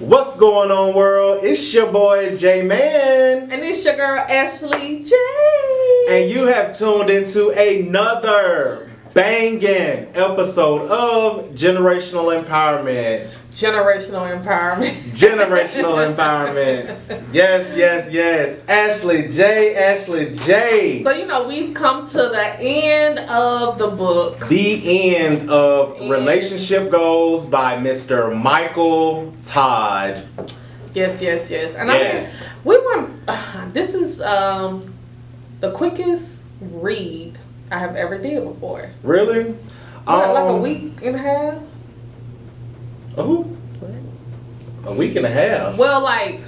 What's going on, world? It's your boy J-Man. And it's your girl Ashley J. And you have tuned into another banging episode of Generational Empowerment. Generational Empowerment. Generational Empowerment. Yes. Ashley J. So, we've come to the end of the book. The end of Relationship Goals by Mr. Michael Todd. Yes. And yes. This is the quickest read I have ever did before. Really? Like a week and a half? Oh, a week and a half. Well, like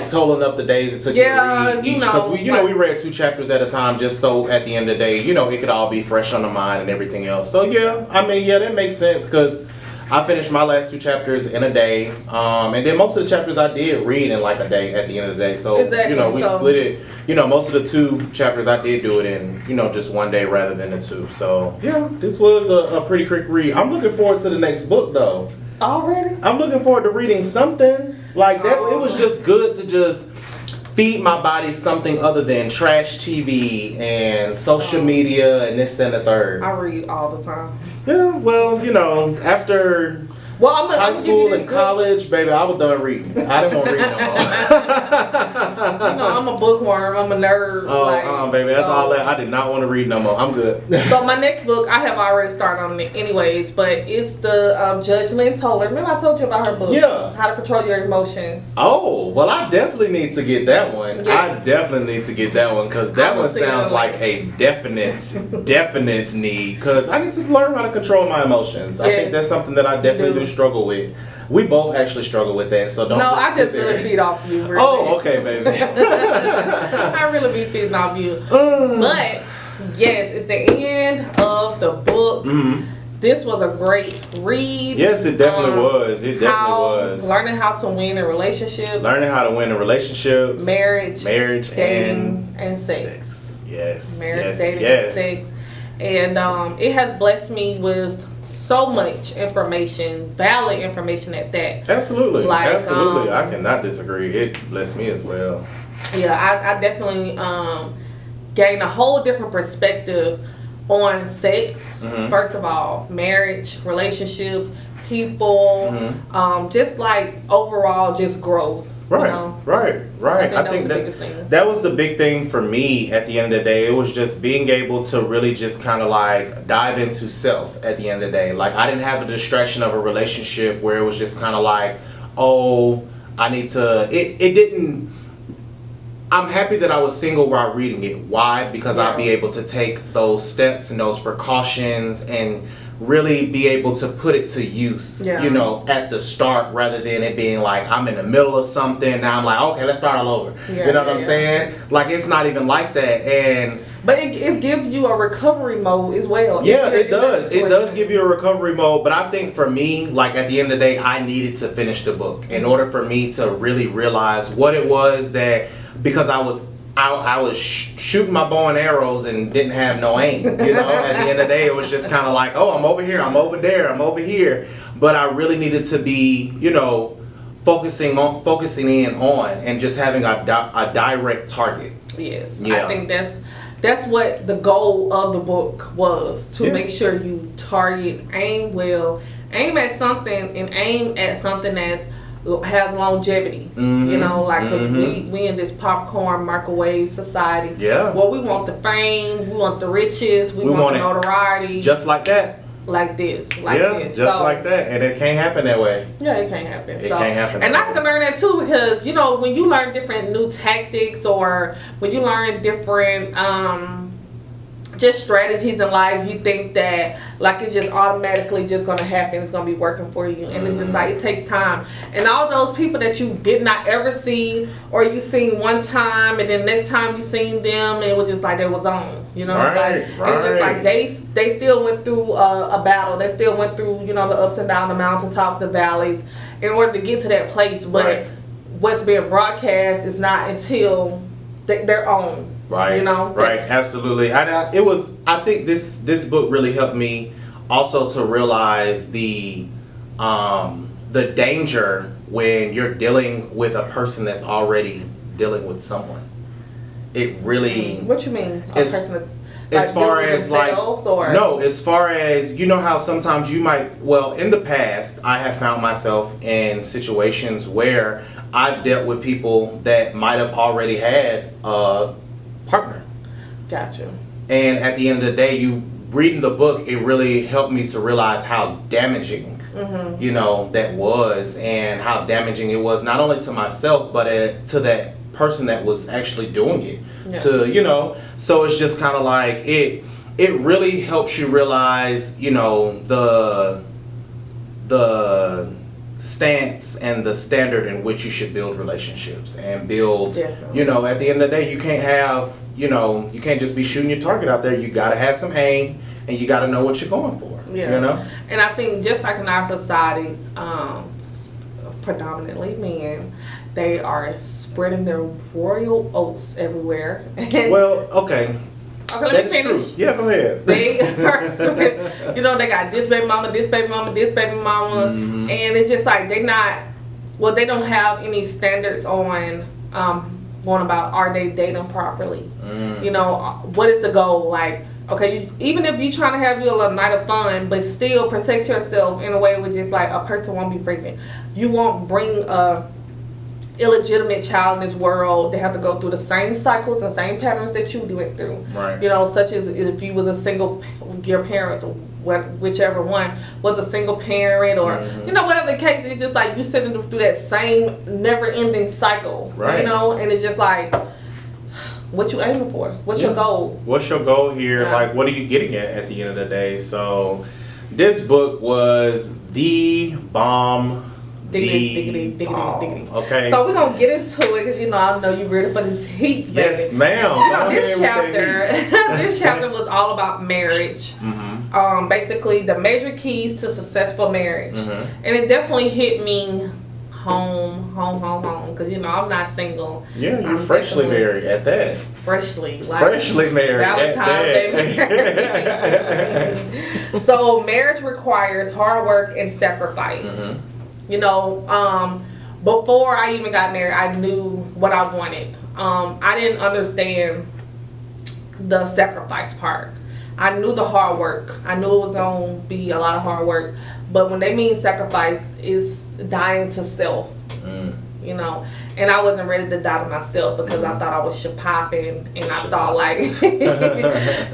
totaling up the days it took you to read each, because we read 2 chapters at a time, just so at the end of the day, it could all be fresh on the mind and everything else. So that makes sense, because I finished my last 2 chapters in a day, and then most of the chapters I did read in like a day at the end of the day. So exactly. We split it. Most of the 2 chapters I did do it in just one day rather than the 2. So this was a pretty quick read. I'm looking forward to the next book though. Already? I'm looking forward to reading something like that. It was just good to just feed my body something other than trash TV and social media and this and the third. I read all the time. Yeah, well, after high school and college, baby, I was done reading. I didn't want to read no more. I'm a bookworm. I'm a nerd. Baby, that's all that. I did not want to read no more. I'm good. So my next book, I have already started on it anyways, but it's the Judge Lynn Toler. Remember I told you about her book? Yeah. How to Control Your Emotions. Oh, well, I definitely need to get that one. Yeah. I definitely need to get that one, because that one sounds like a definite need, because I need to learn how to control my emotions. I think that's something that I definitely do struggle with. We both actually struggle with that, so don't. No, I just really feed off you. Really. Oh, okay, baby. I really be feeding off you. But yes, it's the end of the book. Mm-hmm. This was a great read. Yes, it definitely was. It definitely was. Learning how to win in relationships. Learning how to win in relationships. Marriage, dating, and sex. Yes. Marriage, dating, and sex. And it has blessed me with so much information, valid information at that. Absolutely. Absolutely. I cannot disagree. It blessed me as well. Yeah, I definitely gained a whole different perspective on sex. Mm-hmm. First of all, marriage, relationships, people, just like overall just growth. Right. I think that was the big thing for me at the end of the day. It was just being able to really just kind of like dive into self at the end of the day. Like, I didn't have a distraction of a relationship where it was just kind of like, oh, I need to, it didn't, I'm happy that I was single while reading it. Why? Because I'll be able to take those steps and those precautions and really be able to put it to use, at the start, rather than it being like I'm in the middle of something. Now I'm like, okay, let's start all over. You know what I'm saying? Like, it's not even like that. But it gives you a recovery mode as well. Yeah, it does. It does give you a recovery mode. But I think for me, like, at the end of the day, I needed to finish the book in order for me to really realize what it was that, because I was shooting my bow and arrows and didn't have no aim. At the end of the day, it was just kind of like, oh, I'm over here, I'm over there, I'm over here. But I really needed to be, focusing in on and just having a direct target. Yes, yeah. I think that's what the goal of the book was, to make sure you target, aim at something, and aim at something that's has longevity, because we in this popcorn microwave society. Yeah. Well, we want the fame, we want the riches, we want the notoriety. Just like that. Like this. Just like that. And it can't happen that way. Yeah, it can't happen. It can't happen. And I can learn that too, because, when you learn different new tactics, or when you learn different just strategies in life, you think that like it's just automatically just gonna happen, it's gonna be working for you, and it's just like it takes time. And all those people that you did not ever see, or you seen one time and then next time you seen them, and it was just like they was on, right. It's just like they still went through a battle, they still went through the ups and downs, the mountaintops, the valleys, in order to get to that place. But what's being broadcast is not until they're on. Right. Right. Absolutely. I think this book really helped me also to realize the the danger when you're dealing with a person that's already dealing with someone. It really. What you mean? As far as like, no, as far as, you know how sometimes you might, well, in the past, I have found myself in situations where I've dealt with people that might have already had a partner. Gotcha. And at the end of the day, you reading the book, it really helped me to realize how damaging, you know, that was, and how damaging it was not only to myself, but to that person that was actually doing it. Yeah. To, you know, so it's just kind of like it really helps you realize, you know, the stance and the standard in which you should build relationships and build. Definitely. You know, at the end of the day, you can't have, you know, you can't just be shooting your target out there. You got to have some aim, and you got to know what you're going for. Yeah. You know? And I think just like in our society, predominantly men, they are spreading their royal oats everywhere. Well, okay. Okay, let me finish. True. Yeah, go ahead. They are, you know, they got this baby mama, this baby mama, this baby mama, and it's just like they don't have any standards on going about, are they dating properly? You know, what is the goal? Like, okay, even if you're trying to have you a little night of fun, but still protect yourself in a way where just like a person won't be pregnant. You won't bring a illegitimate child in this world. They have to go through the same cycles and same patterns that you went through. Right. You know, such as if you was a single, your parents, or whichever one was a single parent, or you know, whatever the case. It's just like you sitting through that same never-ending cycle. Right. You know, and it's just like, what you aiming for? What's your goal? What's your goal here? Yeah. Like, what are you getting at the end of the day? So, this book was the bomb. Diggity. Okay. So we're gonna get into it because you know I know you're ready for this heat, baby. Yes, ma'am. You know, this chapter was all about marriage. Basically the major keys to successful marriage, and it definitely hit me home because you know I'm not single. Yeah, you're freshly married at that. Freshly married. Valentine's Day. So marriage requires hard work and sacrifice. You know, before I even got married, I knew what I wanted. I didn't understand the sacrifice part. I knew the hard work. I knew it was going to be a lot of hard work. But when they mean sacrifice, it's dying to self. You know, and I wasn't ready to die to myself because I thought I was popping, and I thought like,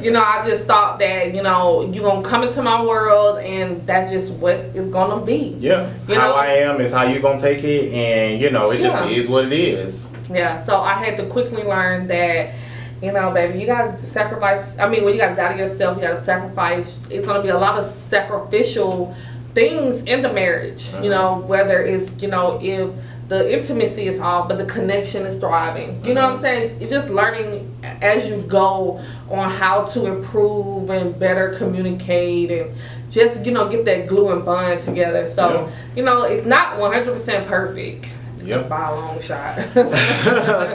you know, I just thought that, you know, you're going to come into my world and that's just what it's going to be. Yeah. You how know? I am is how you're going to take it, and, you know, it just is what it is. Yeah. So I had to quickly learn that, you know, baby, you got to sacrifice. I mean, when you got to die to yourself, you got to sacrifice. It's going to be a lot of sacrificial things in the marriage, you know, whether it's, you know, if the intimacy is off, but the connection is thriving. You know what I'm saying? You're just learning as you go on how to improve and better communicate and just, you know, get that glue and bond together. So, you know, it's not 100% perfect. By a long shot.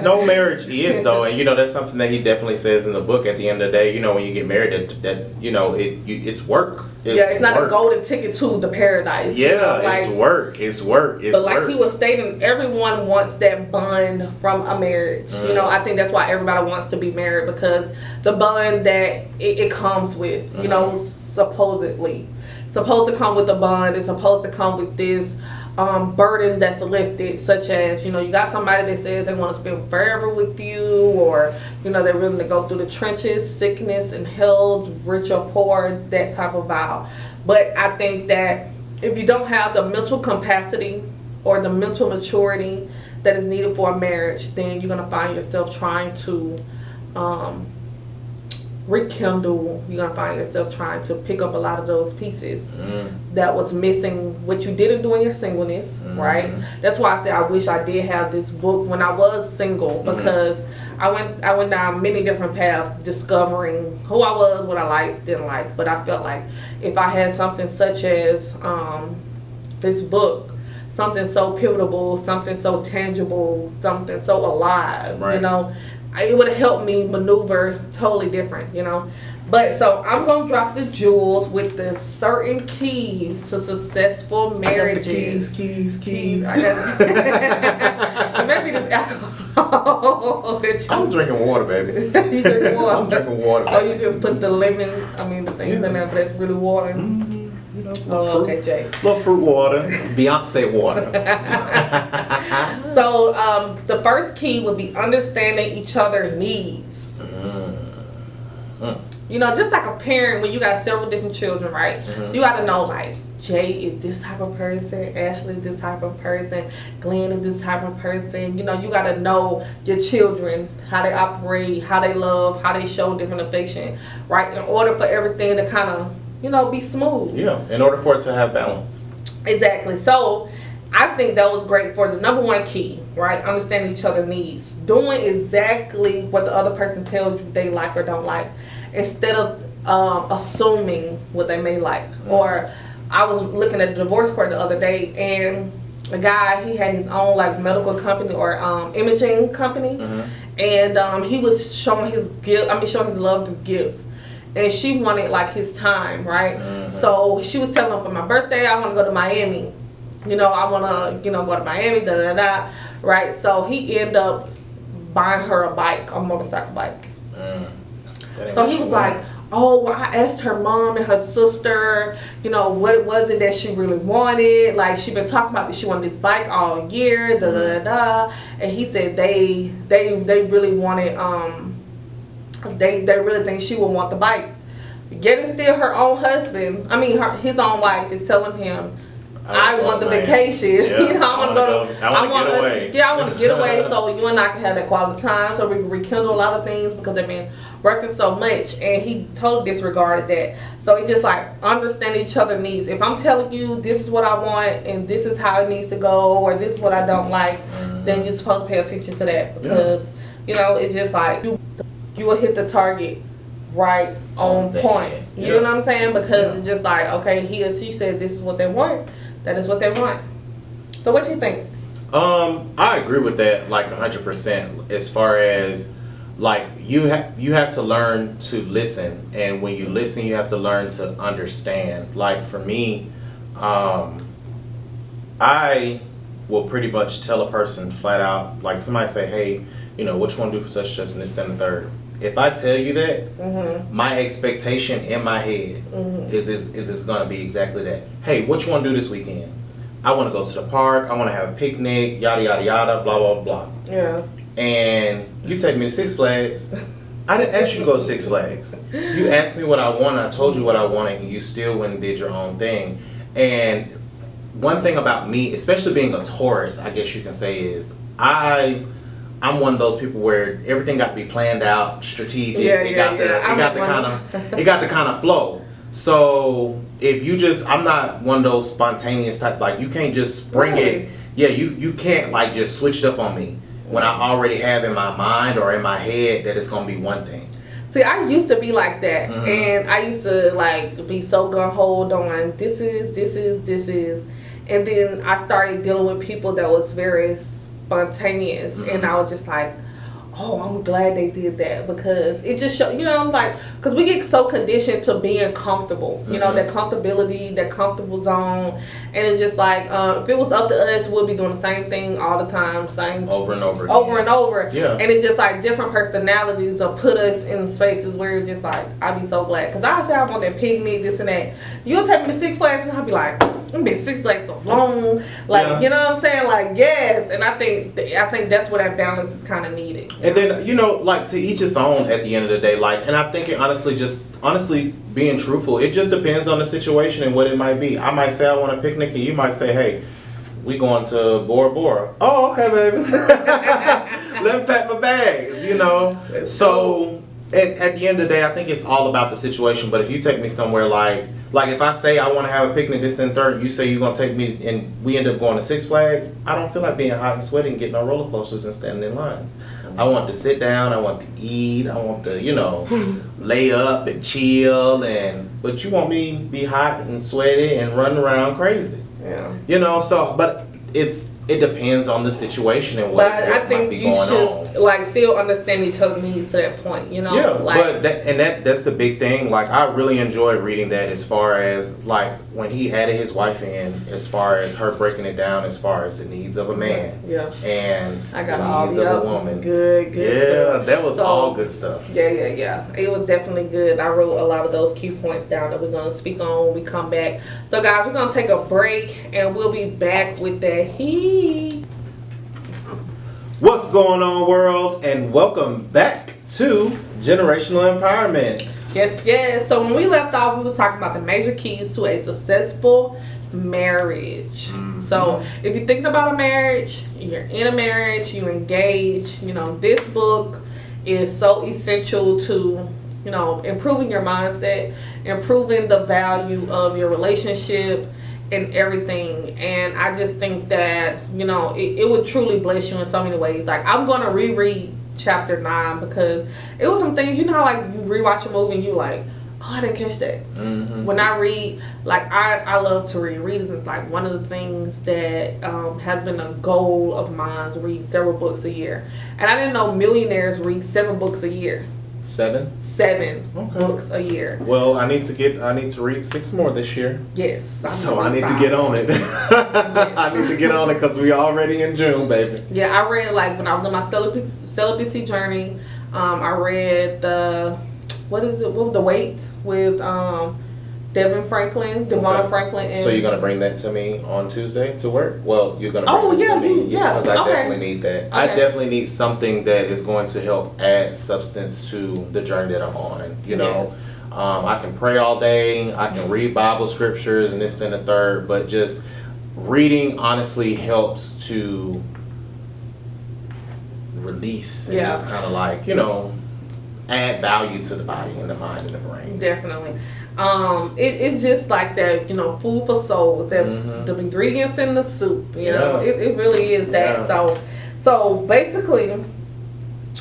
No marriage is, though, and you know that's something that he definitely says in the book. At the end of the day, you know, when you get married, that you know it's work. It's not a golden ticket to the paradise. Yeah, you know, like, it's work. But like he was stating, everyone wants that bond from a marriage. You know, I think that's why everybody wants to be married, because the bond that it comes with. You know, supposedly supposed to come with the bond. It's supposed to come with this burden that's lifted, such as, you know, you got somebody that says they want to spend forever with you, or, you know, they're willing to go through the trenches, sickness and health, rich or poor, that type of vow. But I think that if you don't have the mental capacity or the mental maturity that is needed for a marriage, then you're going to find yourself trying to rekindle. You're going to find yourself trying to pick up a lot of those pieces that was missing, what you didn't do in your singleness, right? That's why I said I wish I did have this book when I was single, because I went down many different paths discovering who I was, what I liked, didn't like. But I felt like if I had something such as this book, something so pivotal, something so tangible, something so alive, you know, it would have helped me maneuver totally different, you know. But so I'm gonna drop the jewels with the certain keys to successful marriages. Keys. I got maybe this alcohol. I'm drinking water, baby. You drink water. I'm drinking water. Oh, you just put the lemon. The things in there, but that's really water. Mm-hmm. You know, Oh, okay, Jay. Little fruit water, Beyonce water. So the first key would be understanding each other's needs. You know, just like a parent, when you got several different children, right? Mm-hmm. You got to know, like, Jay is this type of person, Ashley is this type of person, Glenn is this type of person. You know, you got to know your children, how they operate, how they love, how they show different affection, right? In order for everything to kind of, you know, be smooth. Yeah, in order for it to have balance. Exactly. So I think that was great for the number one key, right? Understanding each other's needs. Doing exactly what the other person tells you they like or don't like, instead of assuming what they may like. Or I was looking at the divorce court the other day, and a guy, he had his own like medical company or imaging company, and he was showing his showing his love through gifts. And she wanted like his time, right? So she was telling him, for my birthday, I want to go to Miami. You know, I want to, go to Miami, right? So he ended up buying her a bike, a motorcycle bike. So he was like, oh, well, I asked her mom and her sister, what was it that she really wanted? Like, she been talking about that she wanted this bike all year, And he said they really wanted, they really think she would want the bike. Yet it's still her own husband, his own wife is telling him, I want the vacation. Yeah. I want to go to. I want get away. Yeah, I want to get away so you and I can have that quality time, so we can rekindle a lot of things because they've been working so much. And he totally disregarded that. So he just like understand each other's needs. If I'm telling you this is what I want and this is how it needs to go, or this is what I don't like, then you're supposed to pay attention to that because it's just like you will hit the target right on point. You know what I'm saying? Because it's just like, okay, he or she said this is what they want. That is what they want. So what do you think? I agree with that like 100%. As far as like you have to learn to listen, and when you listen, you have to learn to understand. Like for me, I will pretty much tell a person flat out, like somebody say, hey, what you want to do for such and such and this, that, and the third. If I tell you that, my expectation in my head is it's going to be exactly that. Hey, what you want to do this weekend? I want to go to the park. I want to have a picnic, yada, yada, yada, blah, blah, blah. Yeah. And you take me to Six Flags. I didn't ask you to go to Six Flags. You asked me what I wanted. I told you what I wanted, and you still went and did your own thing. And one thing about me, especially being a Taurus, I guess you can say, is I'm one of those people where everything got to be planned out, strategic. It got the kind of flow. So if you I'm not one of those spontaneous type, like you can't just spring it. Yeah, you can't like just switch it up on me when I already have in my mind or in my head that it's gonna be one thing. See, I used to be like that, and I used to like be so gung-ho on this is, and then I started dealing with people that was very spontaneous, and I was just like, oh, I'm glad they did that because it just showed, I'm like, because we get so conditioned to being comfortable, that comfortability, that comfortable zone, and it's just like, if it was up to us, we'll be doing the same thing all the time, same over and over yeah. And it's just like different personalities will put us in spaces where it's just like, I'd be so glad, because I say I want that picnic, this and that, you'll take me to Six Flags and I'll be like, I've been Six Flags so long, like, you know what I'm saying, like, yes. And I think that's where that balance is kind of needed. And then, like, to each his own at the end of the day. Like, and I think it honestly being truthful, it just depends on the situation and what it might be. I might say I want a picnic, and you might say, hey, we going to Bora Bora. Oh, okay, baby. Let me pack my bags, So at the end of the day, I think it's all about the situation. But if you take me somewhere like if I say I want to have a picnic this and third, you say you're going to take me and we end up going to Six Flags, I don't feel like being hot and sweaty and getting on roller coasters and standing in lines. I want to sit down, I want to eat, I want to, lay up and chill, but you want me to be hot and sweaty and running around crazy. Yeah. So, but it's it depends on the situation and what, but I think might be you going should on. like still understand each other's needs to that point, you know. Yeah, like, but that's the big thing. Like I really enjoyed reading that as far as like when he added his wife in, as far as her breaking it down, as far as the needs of a man, yeah, and I got the all needs the of a woman. good Yeah, stuff. that was So, all good stuff. Yeah. It was definitely good. I wrote a lot of those key points down that we're gonna speak on when we come back. So guys, we're gonna take a break and we'll be back with that heat. What's going on, world, and welcome back to Generational Empowerment. Yes. So when we left off, we were talking about the major keys to a successful marriage. Mm-hmm. So if you're thinking about a marriage, you're in a marriage, you're engaged, you know, this book is so essential to, you know, improving your mindset, improving the value of your relationship and everything. And I just think that, you know, it would truly bless you in so many ways. Like, I'm going to reread chapter 9 because it was some things, you know how like you rewatch a movie and you like, oh, I didn't catch that. Mm-hmm. When I read, like I love to read. Reading is like one of the things that has been a goal of mine, to read several books a year. And I didn't know millionaires read 7 books a year. 7 Okay. Books a year. Well, I need to read 6 more this year. Yes. So I need to get on it. I need to get on it because we already in June, baby. Yeah, I read like when I was on my celibacy journey. I read what was The Wait with Devon Franklin. And So you're gonna bring that to me on Tuesday to work? Well, you're gonna bring it to me because I definitely need that. Okay. I definitely need something that is going to help add substance to the journey that I'm on. You know, Yes. I can pray all day. I can read Bible scriptures and this and the third, but just reading honestly helps to release and just kind of like, you know, add value to the body and the mind and the brain. Definitely. It's just like that, you know, food for soul. That the ingredients in the soup, you know, it really is that. Yeah. So basically,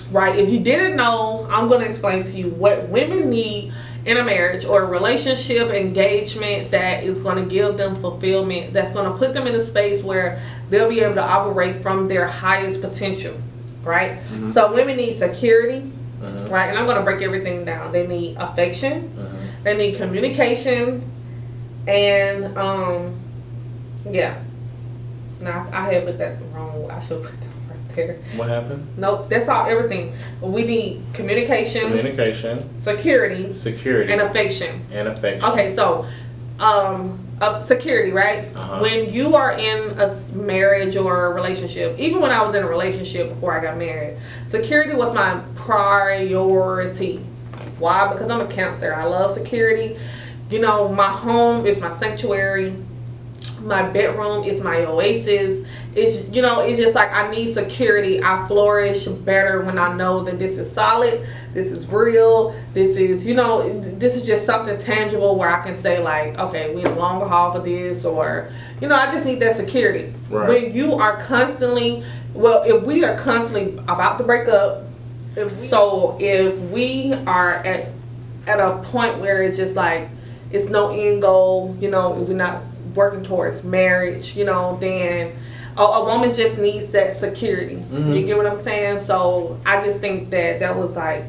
right? If you didn't know, I'm going to explain to you what women need in a marriage or a relationship, engagement that is going to give them fulfillment. That's going to put them in a space where they'll be able to operate from their highest potential, right? Mm-hmm. So women need security. Mm-hmm. Right, and I'm gonna break everything down. They need affection, they need communication, and yeah. Now I had put that wrong. I should put that right there. What happened? Nope, that's all. Everything. We need communication, security, and affection. Okay, so security, right? When you are in a marriage or a relationship, even when I was in a relationship before I got married, security was my priority. Why? Because I'm a Cancer. I love security. You know, my home is my sanctuary. My bedroom is my oasis. It's, you know, it's just like I need security. I flourish better when I know that this is solid, this is real, this is, you know, this is just something tangible where I can say like, okay, we in a longer haul for this, or, you know, I just need that security. Right. When you are constantly, well, if we are constantly about to break up, if we are at a point where it's just like, it's no end goal, you know, if we're not working towards marriage, you know, then a woman just needs that security. You get what I'm saying? So I just think that was like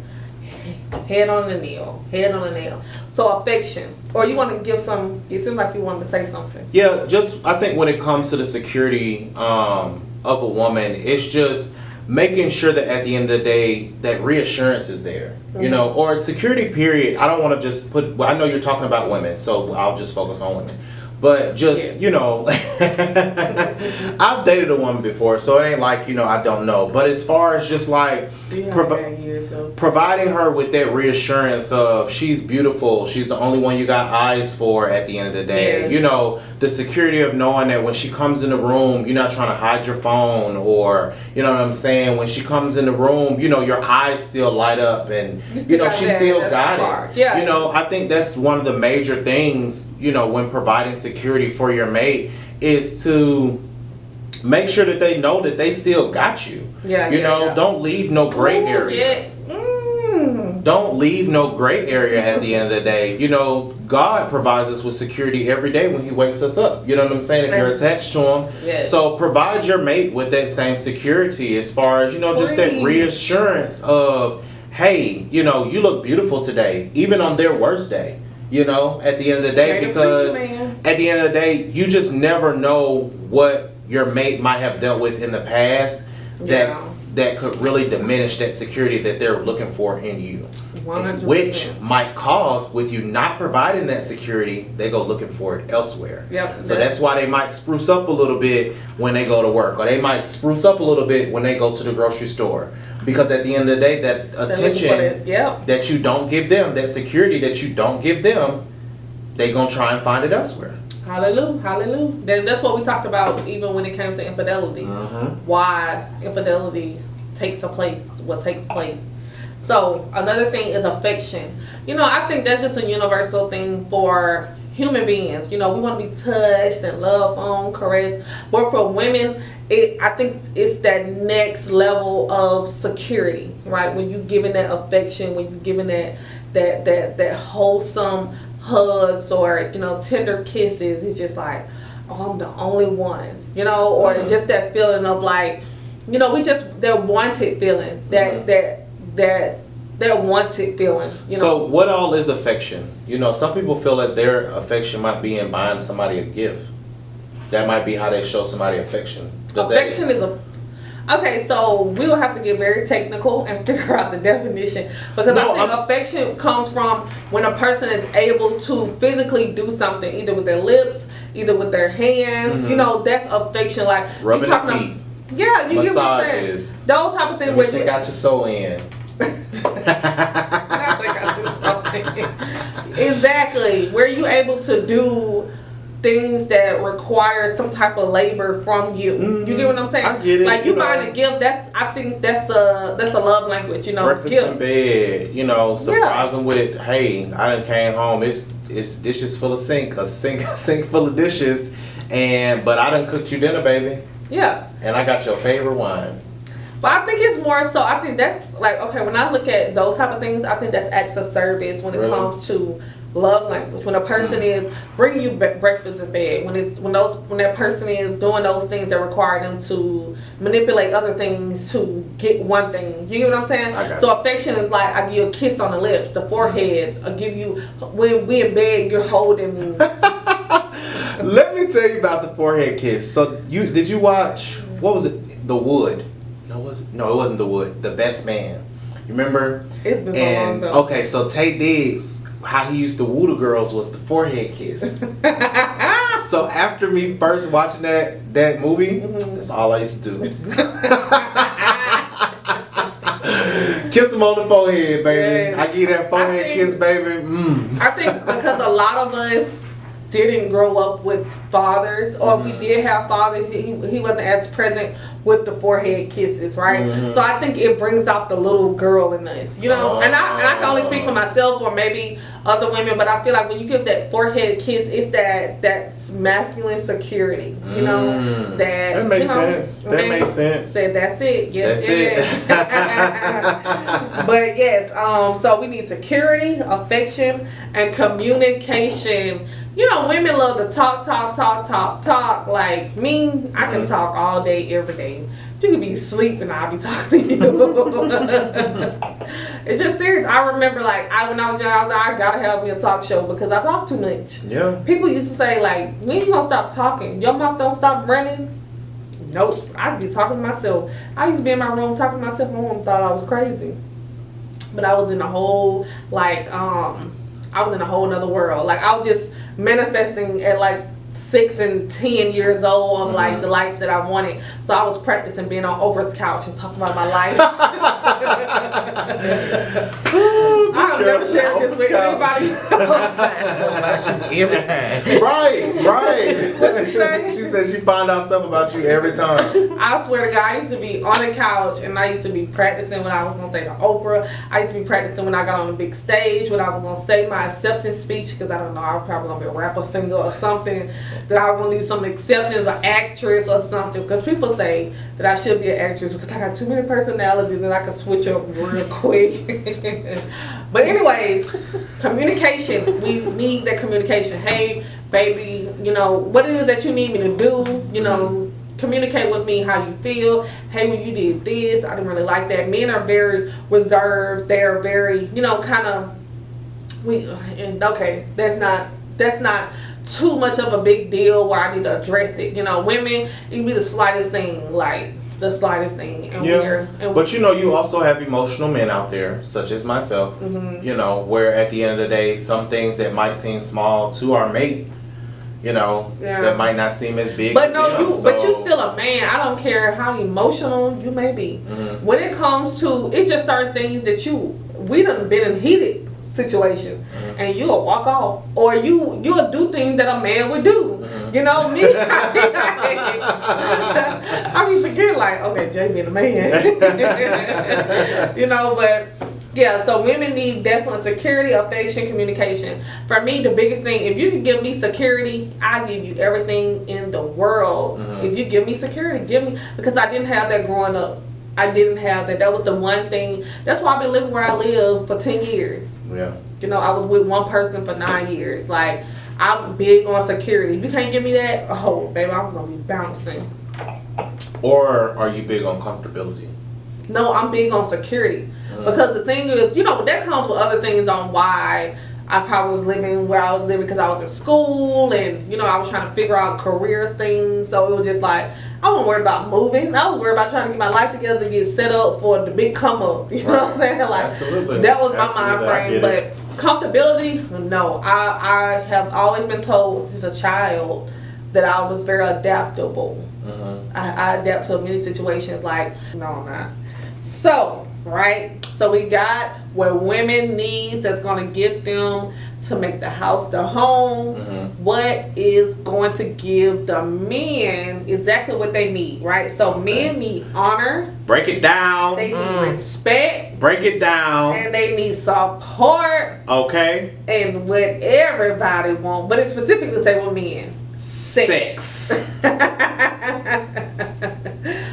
head on the nail. So affection, or you want to give some? It seems like you wanted to say something. Yeah, just I think when it comes to the security of a woman, it's just making sure that at the end of the day that reassurance is there, you know, or security period. I don't want to just put, well, I know you're talking about women, so I'll just focus on women. But just, you know, I've dated a woman before, so it ain't like, you know, I don't know. But as far as just like providing her with that reassurance of she's beautiful, she's the only one you got eyes for at the end of the day. Yes. You know, the security of knowing that when she comes in the room, you're not trying to hide your phone, or, you know what I'm saying, when she comes in the room, you know, your eyes still light up and, you know, she still got it. Yeah. You know, I think that's one of the major things, you know, when providing security for your mate, is to make sure that they know that they still got you. Yeah. You know, don't leave no gray area. Yeah. don't leave no gray area at the end of the day. You know, God provides us with security every day when He wakes us up. You know what I'm saying? If you're attached to Him. Yes. So provide your mate with that same security as far as, you know, just that reassurance of, hey, you know, you look beautiful today, even on their worst day. You know, at the end of the day, because at the end of the day, you just never know what your mate might have dealt with in the past that could really diminish that security that they're looking for in you. 100%. Which might cause, with you not providing that security, they go looking for it elsewhere. Yep. So that's why they might spruce up a little bit when they go to work, or they might spruce up a little bit when they go to the grocery store. Because at the end of the day, that attention that you don't give them, that security that you don't give them, they gonna try and find it elsewhere. Hallelujah, hallelujah. Then that's what we talked about even when it came to infidelity. Why infidelity takes place, what takes place. So another thing is affection. You know, I think that's just a universal thing for human beings. You know, we want to be touched and loved on, caressed. But for women, I think it's that next level of security, right? When you giving that affection, when you giving that wholesome hugs or, you know, tender kisses, it's just like, oh, I'm the only one, you know, or just that feeling of like, you know, that wanted feeling, that wanted feeling, you know. So what all is affection? You know, some people feel that their affection might be in buying somebody a gift. That might be how they show somebody affection. Affection is okay, so we will have to get very technical and figure out the definition, because I think affection comes from when a person is able to physically do something, either with their lips, either with their hands. You know, that's affection. Like rubbing the feet. Yeah, you massages. Those type of things. Let me take out your soul in. Exactly. Where you able to do things that require some type of labor from you. You get what I'm saying? I get it. Like you buying a gift, I think that's a love language, you know. Breakfast in bed, you know, surprise them with, hey, I done came home, it's dishes full of sink full of dishes, but I done cooked you dinner, baby. Yeah. And I got your favorite wine. But I think it's more so, I think that's like, okay, when I look at those type of things, I think that's acts of service when it comes to love language. When a person is bringing you breakfast in bed, when that person is doing those things that require them to manipulate other things to get one thing. You get what I'm saying? So affection is like, I give you a kiss on the lips, the forehead. I give you, when we in bed, you're holding me. Let me tell you about the forehead kiss. So did you watch, what was it? The Wood. No, it wasn't The Wood. The Best Man. You remember? It's been so long though. Okay, so Tate Diggs, how he used to woo the girls was the forehead kiss. So after me first watching that movie, that's all I used to do. Kiss him on the forehead, baby. I give you that forehead kiss, baby. I think because a lot of us didn't grow up with fathers, or we did have fathers, he wasn't as present with the forehead kisses, right? So I think it brings out the little girl in us, you know. And I can only speak for myself or maybe other women, but I feel like when you give that forehead kiss, it's that masculine security, you know. That makes sense. That makes sense. That's it. Yes, That's it. But yes, so we need security, affection, and communication. You know, women love to talk. Like me, I can talk all day, every day. You could be asleep and I'll be talking to you. It's just serious. I remember, like, when I was young, I gotta have me a talk show because I talk too much. Yeah. People used to say, like, when you gonna stop talking? Your mouth don't stop running? Nope. I'd be talking to myself. I used to be in my room talking to myself. My mom thought I was crazy. But I was in a whole, like, I was in a whole nother world. Like, I was just manifesting at like 6 and 10 years old of like the life that I wanted. So I was practicing being on Oprah's couch and talking about my life. I I've never shared this with anybody. Every time. Right. What you say? She said she find out stuff about you every time. I swear to God, I used to be on the couch and I used to be practicing when I was going to say to Oprah. I used to be practicing when I got on the big stage, when I was going to say my acceptance speech, because I don't know, I was probably going to be a rapper, singer, or something, that I was going to need some acceptance, an actress or something, because people say that I should be an actress because I got too many personalities and I can switch up real quick. But anyways, communication. We need that communication. Hey, baby, you know, what it is that you need me to do, you know, communicate with me how you feel. Hey, when you did this, I didn't really like that. Men are very reserved. They're very, you know, kind of, okay, that's not too much of a big deal where I need to address it. You know, women, it can be the slightest thing, like the slightest thing. And but you know, you also have emotional men out there, such as myself, you know, where at the end of the day, some things that might seem small to our mate, you know, that might not seem as big. But no, but you still a man. I don't care how emotional you may be. When it comes to, it's just certain things that we done been in heated situation, and you'll walk off, or you'll do things that a man would do. You know me. I be forgetting, like, okay, Jay being a man. You know, but yeah, so women need definitely security, affection, communication. For me, the biggest thing, if you can give me security, I give you everything in the world. If you give me security, give me, because I didn't have that growing up. I didn't have that. That was the one thing. That's why I've been living where I live for 10 years. Yeah. You know, I was with one person for 9 years. Like, I'm big on security. If you can't give me that, oh, baby, I'm going to be bouncing. Or are you big on comfortability? No, I'm big on security. Because the thing is, you know, that comes with other things on why I probably was living where I was living, because I was in school and, you know, I was trying to figure out career things. So it was just like, I wasn't worried about moving. I was worried about trying to get my life together to get set up for the big come up. You know what I'm saying? Like, absolutely. That was my mind frame. But comfortability, no. I have always been told since a child that I was very adaptable. I adapt to many situations. Like, no, I'm not. So, right? So we got what women need that's going to get them to make the house their home. What is going to give the men exactly what they need, right? So men need honor. Break it down. They need respect. Break it down. And they need support. Okay. And what everybody wants, but it specifically say with men. Sex.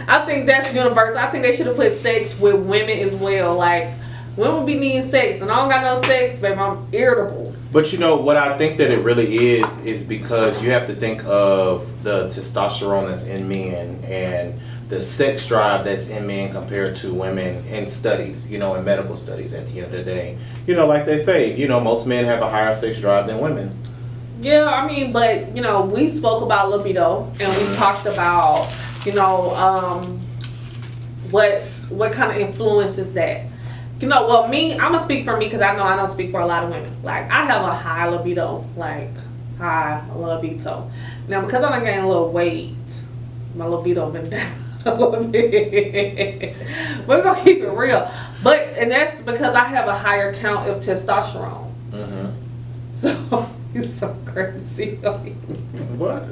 I think that's universal. I think they should have put sex with women as well. Like, women be needing sex, and I don't got no sex, baby, I'm irritable. But you know what I think that it really is because you have to think of the testosterone that's in men and the sex drive that's in men compared to women in studies, you know, in medical studies at the end of the day. You know, like they say, you know, most men have a higher sex drive than women. Yeah, I mean, but, you know, we spoke about libido, and we talked about, you know, what kind of influences that. You know, well, me, I'm going to speak for me because I know I don't speak for a lot of women. Like, I have a high libido. Like, high libido. Now, because I'm gaining a little weight, my libido been down a little bit. We're going to keep it real. But, and that's because I have a higher count of testosterone. So, it's so crazy. What?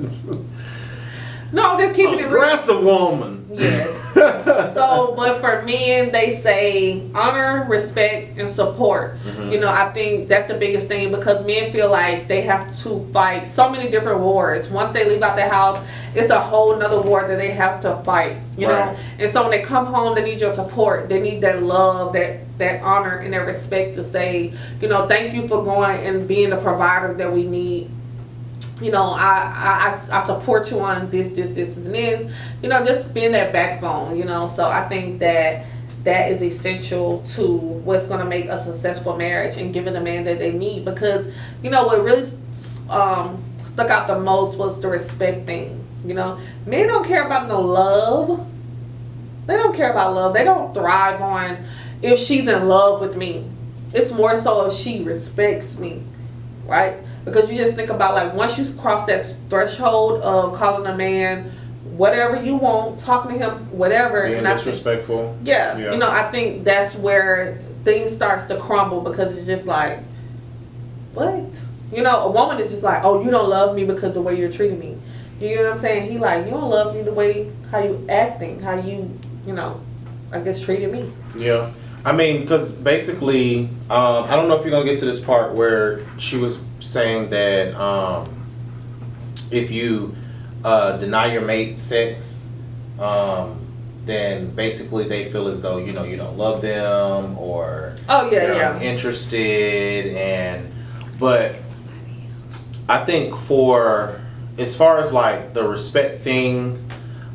No, I'm just keeping it real. Aggressive woman. Yes. So, but for men, they say honor, respect, and support. You know, I think that's the biggest thing because men feel like they have to fight so many different wars. Once they leave out the house, it's a whole nother war that they have to fight, you know? And so when they come home, they need your support. They need that love, that honor, and that respect to say, you know, thank you for going and being the provider that we need. You know, I support you on this, and this. You know, just being that backbone, you know. So I think that is essential to what's going to make a successful marriage and giving the man that they need. Because, you know, what really stuck out the most was the respect thing. You know, men don't care about no love. They don't care about love. They don't thrive on if she's in love with me. It's more so if she respects me, right? Because you just think about, like, once you cross that threshold of calling a man whatever you want, talking to him, whatever. Being disrespectful. Yeah. You know, I think that's where things starts to crumble because it's just like, what? You know, a woman is just like, oh, you don't love me because the way you're treating me. You know what I'm saying? He like, you don't love me the way how you acting, how you know, I guess treating me. Yeah. I mean, because basically, I don't know if you're going to get to this part where she was saying that if you deny your mate sex, then basically they feel as though, you know, you don't love them or you're uninterested. But I think as far as like the respect thing,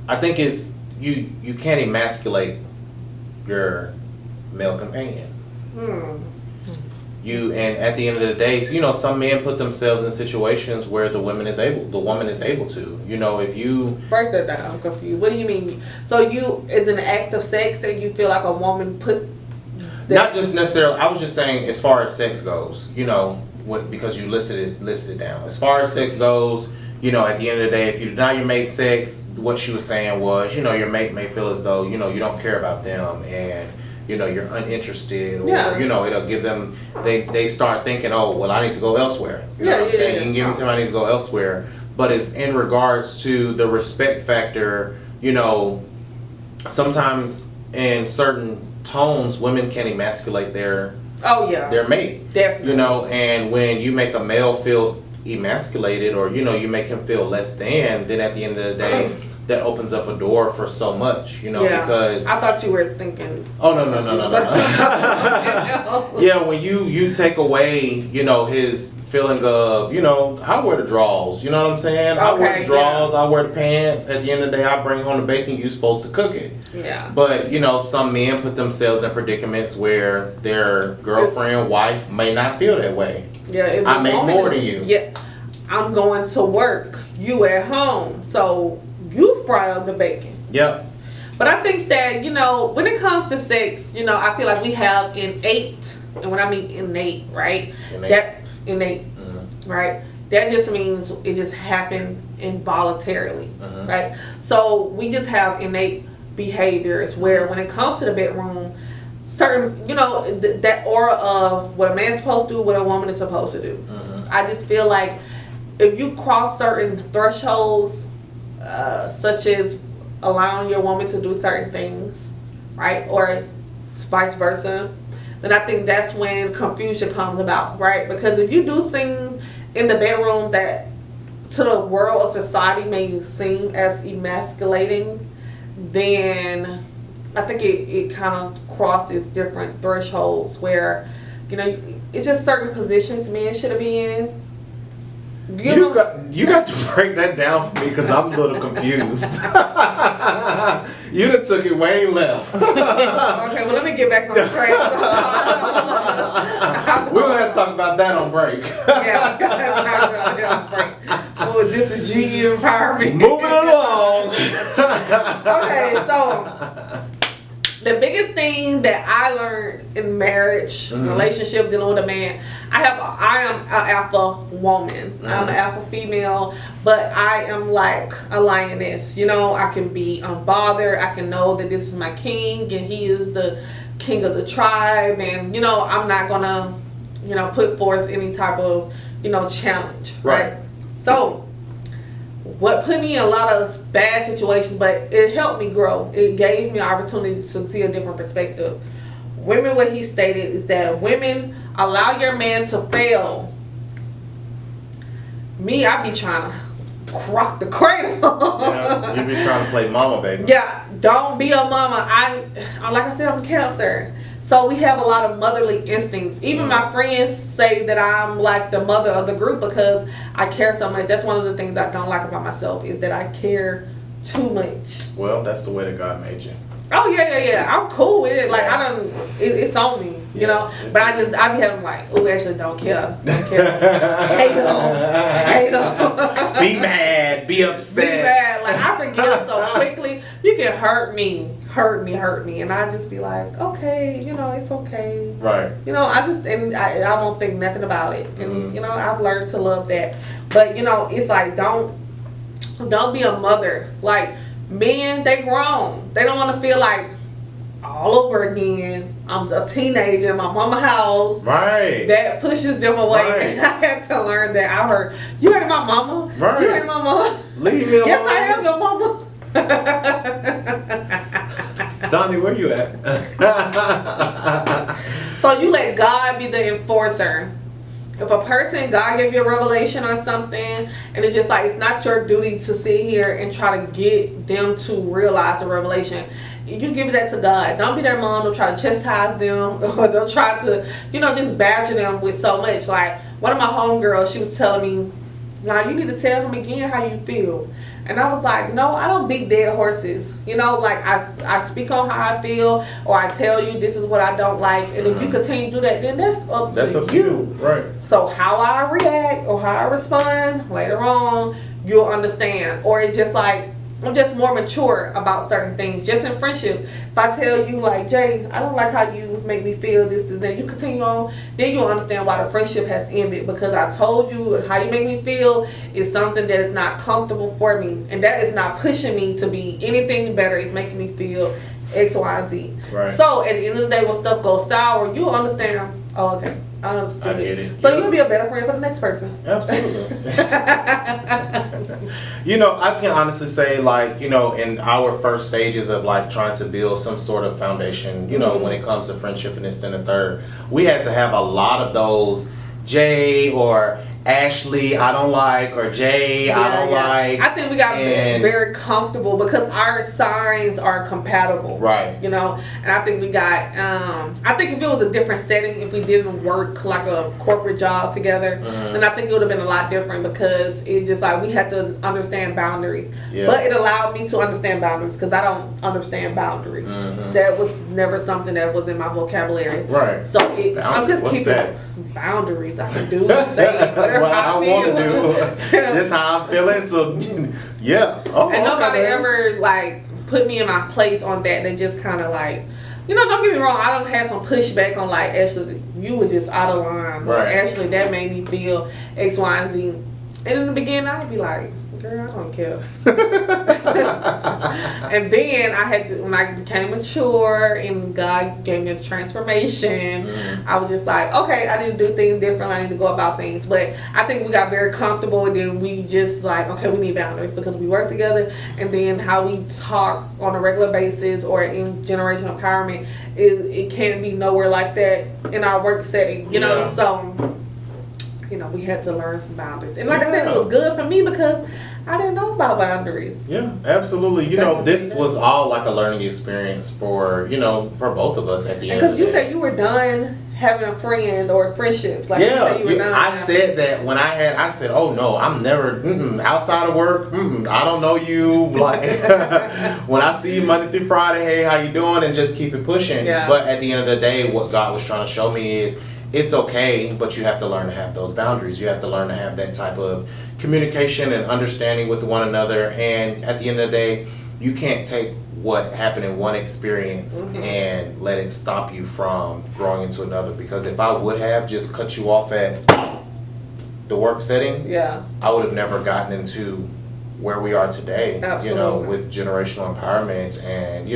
I think is you can't emasculate your male companion. And at the end of the day, you know, some men put themselves in situations where the woman is able to. You know, if you break that down, I'm confused. What do you mean? So you, is an act of sex that you feel like a woman put? Not just necessarily. I was just saying, as far as sex goes, you know, because you listed it down. As far as sex goes, you know, at the end of the day, if you deny your mate sex, what she was saying was, you know, your mate may feel as though, you know, you don't care about them and, you know, you're uninterested, or, you know, it'll give them, they start thinking, oh, well, I need to go elsewhere. You know what I'm saying? You can give me time, I need to go elsewhere. But it's in regards to the respect factor, you know, sometimes in certain tones, women can emasculate their mate. Definitely. You know, and when you make a male feel emasculated, or, you know, you make him feel less than, then at the end of the day, that opens up a door for so much, you know, because I thought you were thinking. Oh, no. Yeah, when you take away, you know, his feeling of, you know, I wear the drawers, you know what I'm saying? I wear the drawers, I wear the pants. At the end of the day, I bring home the bacon, you supposed to cook it. Yeah. But, you know, some men put themselves in predicaments where their girlfriend, wife may not feel that way. Yeah. I make more than you. Yeah. I'm going to work. You at home. So you fry up the bacon. Yep. But I think that, you know, when it comes to sex, you know, I feel like we have innate, and when I mean innate, right? Innate, right? That just means it just happened involuntarily, right? So we just have innate behaviors where when it comes to the bedroom, certain, you know, that aura of what a man's supposed to do, what a woman is supposed to do. I just feel like if you cross certain thresholds, such as allowing your woman to do certain things, right, or vice versa, then I think that's when confusion comes about, right? Because if you do things in the bedroom that to the world or society may seem as emasculating, then I think it kind of crosses different thresholds where, you know, it's just certain positions men should be in. You got to break that down for me because I'm a little confused. You done took it way left. Okay, well, let me get back on track. We're going to have to talk about that on break. Yeah, on break. Oh, this is GE Empowerment. Moving along. Okay, so the biggest thing that I learned in marriage, relationship, dealing with a man, I am an alpha woman. I'm an alpha female, but I am like a lioness. You know, I can be unbothered. I can know that this is my king and he is the king of the tribe. And, you know, I'm not going to, you know, put forth any type of, you know, challenge. Right? So what put me in a lot of bad situations, but it helped me grow. It gave me an opportunity to see a different perspective. Women, what he stated is that women, allow your man to fail. Me, I be trying to rock the cradle. Yeah, you be trying to play mama, baby. Yeah, don't be a mama. Like I said, I'm Cancer. So we have a lot of motherly instincts. Even my friends say that I'm like the mother of the group because I care so much. That's one of the things I don't like about myself is that I care too much. Well, that's the way that God made you. Oh yeah. I'm cool with it. Like it's on me, you know. But I be having like, oh, actually don't care. Hate them. Be mad. Be upset. Be mad. Like I forgive so quickly. You can hurt me, and I just be like, okay, you know, it's okay. Right. You know, I don't think nothing about it, and you know, I've learned to love that. But you know, it's like don't be a mother. Like men, they grown. They don't want to feel like all over again. I'm a teenager in my mama's house. Right. That pushes them away. Right. And I had to learn that. I heard, you ain't my mama. Right. You ain't my mama. Leave me alone. Yes, I am your mama. Donnie, where you at? So you let God be the enforcer. If a person, God gave you a revelation on something, and it's just like, it's not your duty to sit here and try to get them to realize the revelation. You give that to God. Don't be their mom. Don't try to chastise them. Or don't try to, just badger them with so much. Like, one of my homegirls, she was telling me, now you need to tell him again how you feel. And I was like, no, I don't beat dead horses. Like I speak on how I feel, or I tell you this is what I don't like. And if you continue to do that, then that's up to you. Right. So how I react or how I respond later on, you'll understand. Or it's just like, I'm just more mature about certain things. Just in friendship, if I tell you like, Jay, I don't like how you make me feel this and that, you continue on, then you'll understand why the friendship has ended, because I told you how you make me feel is something that is not comfortable for me, and that is not pushing me to be anything better. It's making me feel X, Y, and Z. Right. So at the end of the day, when stuff goes sour, you'll understand. Oh, okay. I understand. I get it. So you'll be a better friend for the next person. Absolutely. I can honestly say, like, in our first stages of like trying to build some sort of foundation, when it comes to friendship and this and the third, we had to have a lot of those Jay or Ashley I don't like, or Jay I don't like. I think we got very comfortable because our signs are compatible. Right. And I think we got, I think if it was a different setting, if we didn't work like a corporate job together, then I think it would have been a lot different, because it just like we had to understand boundaries. Yeah. But it allowed me to understand boundaries, because I don't understand boundaries. That was never something that was in my vocabulary. Right. So I'm just What's keeping that? Boundaries. I can do and say whatever What I want to feel. do. This how I'm feeling. So yeah. Oh, And nobody okay. ever like put me in my place on that. They just kind of like, don't get me wrong. I don't have some pushback on like, Ashley, you were just out of line. Or, Right. Ashley, that made me feel X, Y, and Z. And in the beginning, I'd be like, girl, I don't care. And then I had to, when I became mature and God gave me a transformation, I was just like, okay, I need to do things differently. I need to go about things. But I think we got very comfortable, and then we just like, okay, we need boundaries, because we work together. And then how we talk on a regular basis or in generational empowerment, it can't be nowhere like that in our work setting, Yeah. So we had to learn some boundaries. And like I said, it was good for me because I didn't know about boundaries. Yeah, absolutely. This was all like a learning experience for both of us at the end of the day. Because you said you were done having a friend or friendships. Like, I said that when I said, oh no, I'm never, outside of work, I don't know you. Like, when I see you Monday through Friday, hey, how you doing? And just keep it pushing. Yeah. But at the end of the day, what God was trying to show me is, it's okay, but you have to learn to have those boundaries. You have to learn to have that type of communication and understanding with one another. And at the end of the day, you can't take what happened in one experience and let it stop you from growing into another. Because if I would have just cut you off at the work setting, I would have never gotten into where we are today. Absolutely. With generational empowerment and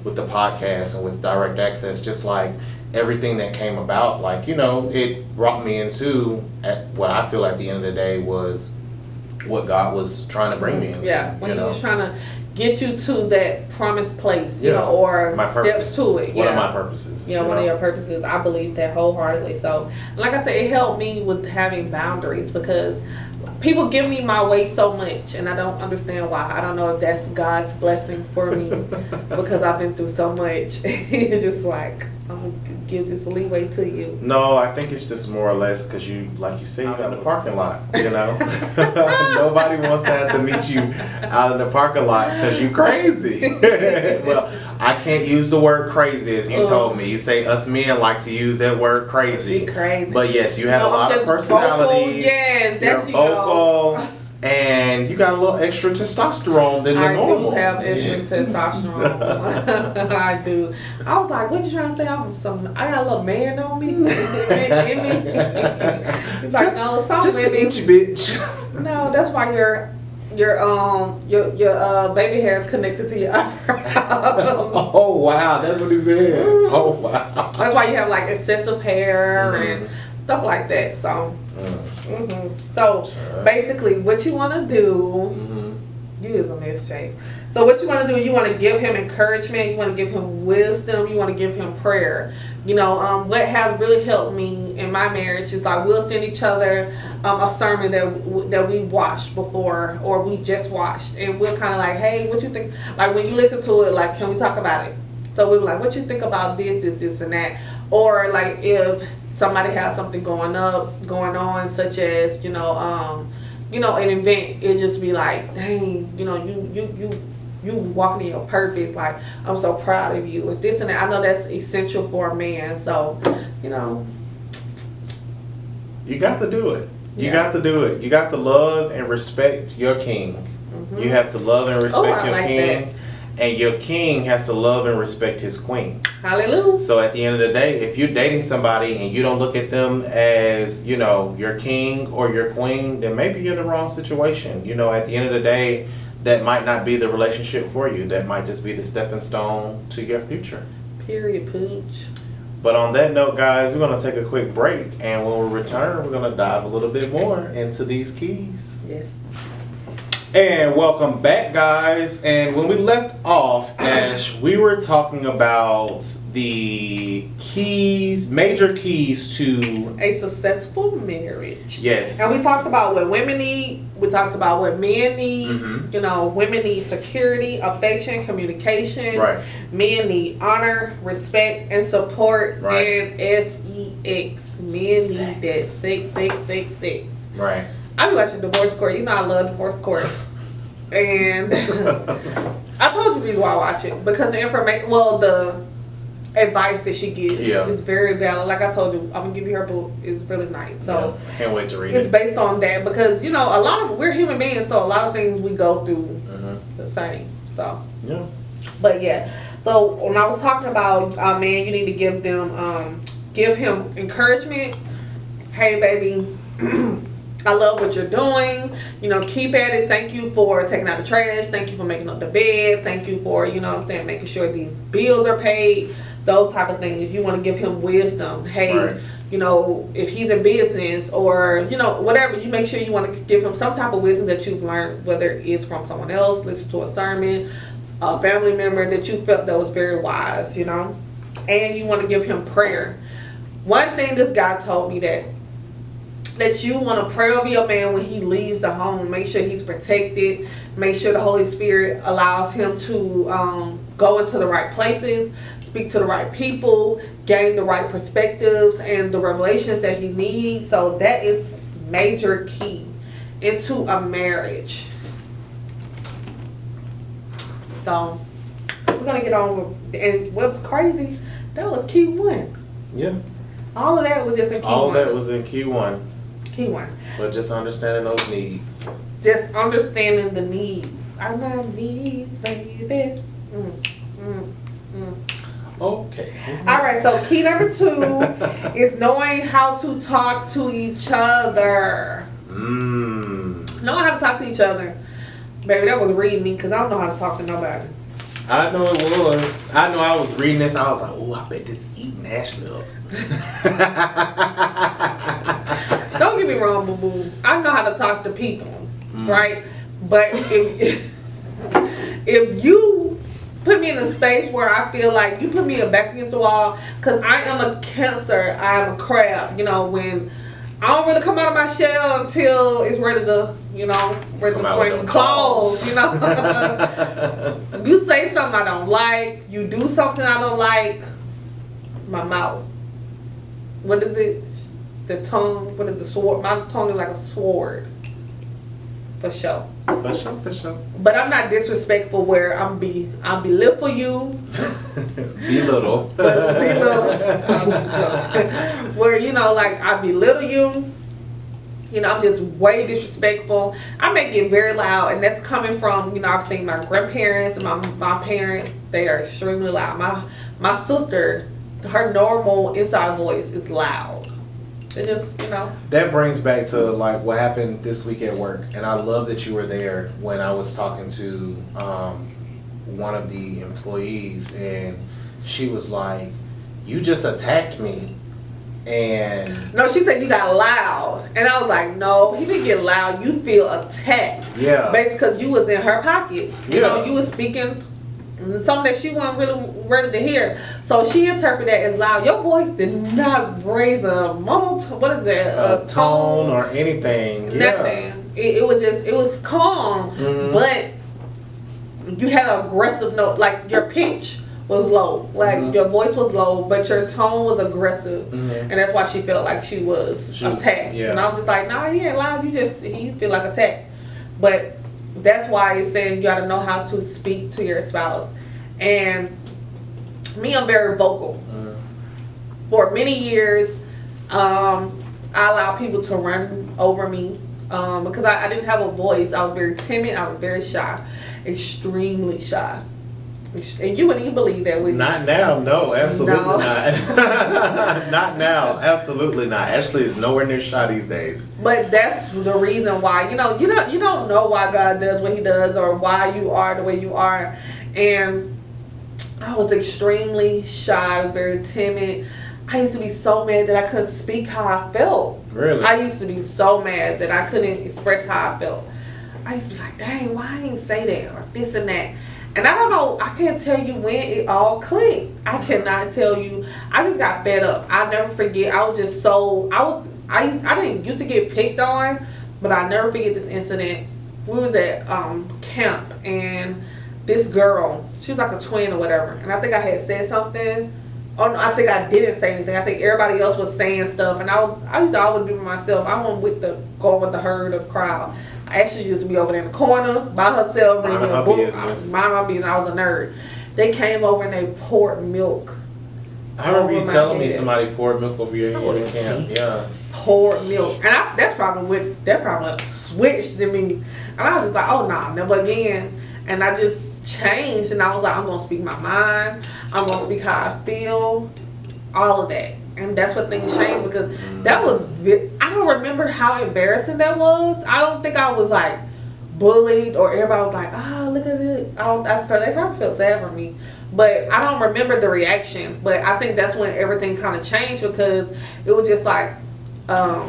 with the podcast and with direct access, just like everything that came about, like it brought me into what I feel at the end of the day was what God was trying to bring me into. When He was trying to get you to that promised place, or my steps purpose. to it. One of my purposes. One of your purposes. I believe that wholeheartedly. So, like I said, it helped me with having boundaries, because people give me my way so much, and I don't understand why. I don't know if that's God's blessing for me, because I've been through so much. It's just like, I'm going to give this leeway to you. No, I think it's just more or less because you, like you say, you got the parking lot, Nobody wants to have to meet you out in the parking lot because you crazy. Well, I can't use the word crazy, as you told me. You say us men like to use that word crazy. She crazy. But yes, you have a lot of personality. Yes, you're vocal. And you got a little extra testosterone than the normal. I do have extra testosterone. I do. I was like, what you trying to say? I got a little man on me? He's like, no, some just women. an inch, bitch. No, that's why your baby hair is connected to your eyebrows. Oh wow, that's what he said. Mm-hmm. Oh wow. That's why you have like excessive hair and stuff like that. So, so basically, what you want to do, you is a mess, Jay. So what you want to do, you want to give him encouragement, you want to give him wisdom, you want to give him prayer. You know, what has really helped me in my marriage is like we'll send each other a sermon that we watched before or we just watched, and we're kind of like, hey, what you think? Like when you listen to it, like, can we talk about it? So we were like, what you think about this, and that? Or like if somebody has something going on, such as you know, an event, it just be like, dang, you know, you walking in your purpose, like, I'm so proud of you, with this and that. I know that's essential for a man, so, you know. You got to do it. You got to do it. You got to love and respect your king. You have to love and respect your king. And your king has to love and respect his queen. Hallelujah. So at the end of the day, if you're dating somebody and you don't look at them as, you know, your king or your queen, then maybe you're in the wrong situation. You know, at the end of the day, that might not be the relationship for you. That might just be the stepping stone to your future. Period, pooch. But on that note, guys, we're going to take a quick break. And when we return, we're going to dive a little bit more into these keys. Yes. And welcome back, guys. And when we left off, Ash, we were talking about the keys, major keys to a successful marriage. Yes. And we talked about what women need. We talked about what men need. You know, women need security, affection, communication. Right. Men need honor, respect, and support. Right. And sex. Men need that sex. Right. I be watching Divorce Court. You know I love Divorce Court. And I told you the reason why I watch it. Because the information, the advice that she gives is very valid. Like I told you, I'm going to give you her book. It's really nice. So I can't wait to read it's based on that. Because, you know, we're human beings. So a lot of things we go through the same. So. Yeah. But yeah. So when I was talking about, man, you need to give him encouragement. Hey, baby. I love what you're doing. You know, keep at it. Thank you for taking out the trash. Thank you for making up the bed. Thank you for, you know what I'm saying, making sure these bills are paid. Those type of things. You want to give him wisdom. Hey, you know, if he's in business or, you know, whatever, you make sure you want to give him some type of wisdom that you've learned, whether it's from someone else, listen to a sermon, a family member that you felt that was very wise, you know. And you want to give him prayer. One thing this guy told me that you want to pray over your man when he leaves the home. Make sure he's protected. Make sure the Holy Spirit allows him to go into the right places, speak to the right people, gain the right perspectives and the revelations that he needs. So that is major key into a marriage. So we're going to get on with, and what's crazy, that was key one. Yeah. All of that was just in key one. All that was in key one. Key one. But just understanding those needs. Just understanding the needs. I love needs, baby. Okay. All right, so key number 2 is knowing how to talk to each other. Knowing how to talk to each other. Baby, that was reading me because I don't know how to talk to nobody. I know it was. I know I was reading this. I was like, oh, I bet this eating Ashley up. Don't get me wrong, boo boo. I know how to talk to people, right? But if you put me in a space where I feel like you put me back against the wall, because I am a Cancer, I am a crab. You know, when I don't really come out of my shell until it's ready to, you know, ready to swing claws. You know, you say something I don't like, you do something I don't like, my mouth. What is it? The tongue, what is the sword? My tongue is like a sword. For sure. For sure. But I'm not disrespectful where I'm belittle you. Belittle. Where, you know, like I belittle you. You know, I'm just way disrespectful. I may get very loud, and that's coming from, you know, I've seen my grandparents and my parents. They are extremely loud. My sister, her normal inside voice is loud. It just, you know. That brings back to like what happened this week at work, and I love that you were there when I was talking to one of the employees, and she was like, "You just attacked me." And No, she said you got loud, and I was like, no, he didn't get loud. You feel attacked, yeah, because you was in her pockets. You Yeah. know, you was speaking something that she wasn't really ready to hear. So she interpreted that as loud. Your voice did not raise a what is that? a tone or anything. Nothing. It was calm, Mhm. but you had an aggressive note. Like your pitch was low, like Mhm. your voice was low, but your tone was aggressive, Mhm. and that's why she felt like she was attacked. yeah. And I was just like, nah, he ain't loud. You feel like attacked. But that's why it's saying you got to know how to speak to your spouse. And me, I'm very vocal. Mhm. For many years, I allowed people to run over me because I didn't have a voice. I was very timid. I was very shy, extremely shy. And you wouldn't even believe that, would you? Not now, no, absolutely No. not. Not now, absolutely not. Ashley is nowhere near shy these days. But that's the reason why you don't know why God does what He does or why you are the way you are. And I was extremely shy, very timid. I used to be so mad that I couldn't speak how I felt. Really? I used to be so mad that I couldn't express how I felt. I used to be like, dang, why I didn't say that or this and that. And I don't know, I can't tell you when it all clicked. I cannot tell you. I just got fed up. I'll never forget. I was just so, I didn't used to get picked on, but I'll never forget this incident. We was at camp, and this girl, she was like a twin or whatever, and I think I had said something. Oh no, I think I didn't say anything. I think everybody else was saying stuff, and I used to always be with myself. I wasn't going with the herd of the crowd. I actually used to be over there in the corner by herself reading a book. Mind my business. I was a nerd. They came over and they poured milk. I remember you telling me head. somebody poured milk over your head in camp. Yeah. Poured milk, and that probably switched to me. And I was just like, oh nah, never again. And I just changed, and I was like, I'm gonna speak my mind. I'm gonna speak how I feel. All of that. And that's what things changed, because that was, I don't remember how embarrassing that was. I don't think I was like bullied or everybody was like, oh, look at it. They probably felt sad for me. But I don't remember the reaction. But I think that's when everything kind of changed, because it was just like, I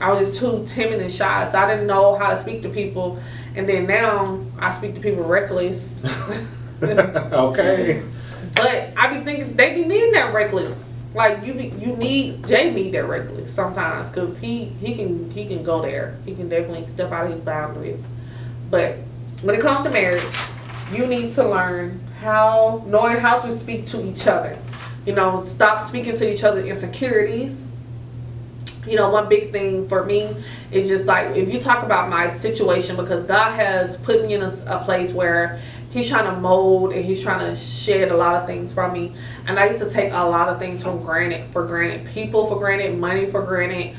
was just too timid and shy. So I didn't know how to speak to people. And then now I speak to people reckless. Okay. But I be thinking they be needing that reckless. Like Jay need that reckless sometimes, because he can go there. He can definitely step out of his boundaries. But when it comes to marriage, you need to knowing how to speak to each other. Stop speaking to each other insecurities. One big thing for me is just like, if you talk about my situation, because God has put me in a place where He's trying to mold and He's trying to shed a lot of things from me. And I used to take a lot of things for granted. People for granted, money for granted,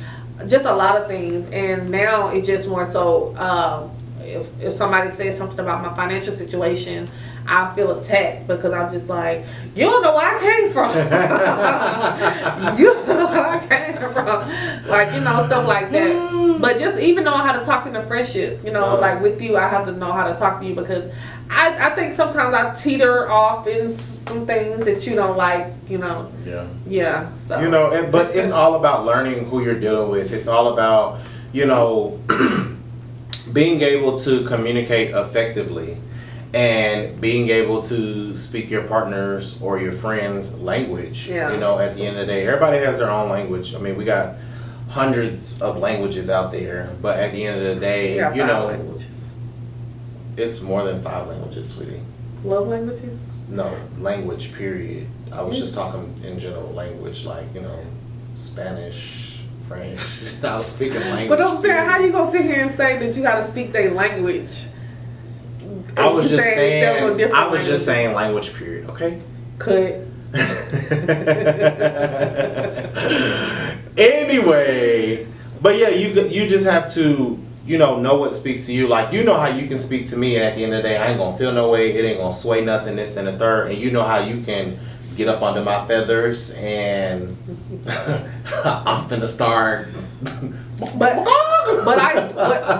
just a lot of things. And now it's just more so, if somebody says something about my financial situation, I feel attacked, because I'm just like, you don't know where I came from. You don't know where I came from. Like, stuff like that. But just even knowing how to talk in a friendship, like with you, I have to know how to talk to you, because I think sometimes I teeter off in some things that you don't like, Yeah. Yeah. So. But it's all about learning who you're dealing with. It's all about, being able to communicate effectively and being able to speak your partner's or your friend's language. Yeah. At the end of the day, everybody has their own language. I mean, we got hundreds of languages out there, but at the end of the day, languages. It's more than 5 languages, sweetie. Love languages? No, language, period. I was just talking in general language, like, Spanish, French. I was speaking language. But I'm saying, how you gonna sit here and say that you gotta speak their language? I was just saying saying language, period, okay? Could. Anyway, but yeah, you just have to, know what speaks to you. Like, how you can speak to me, and at the end of the day, I ain't gonna feel no way. It ain't gonna sway nothing, this and the third. And how you can get up under my feathers, and I'm finna start. But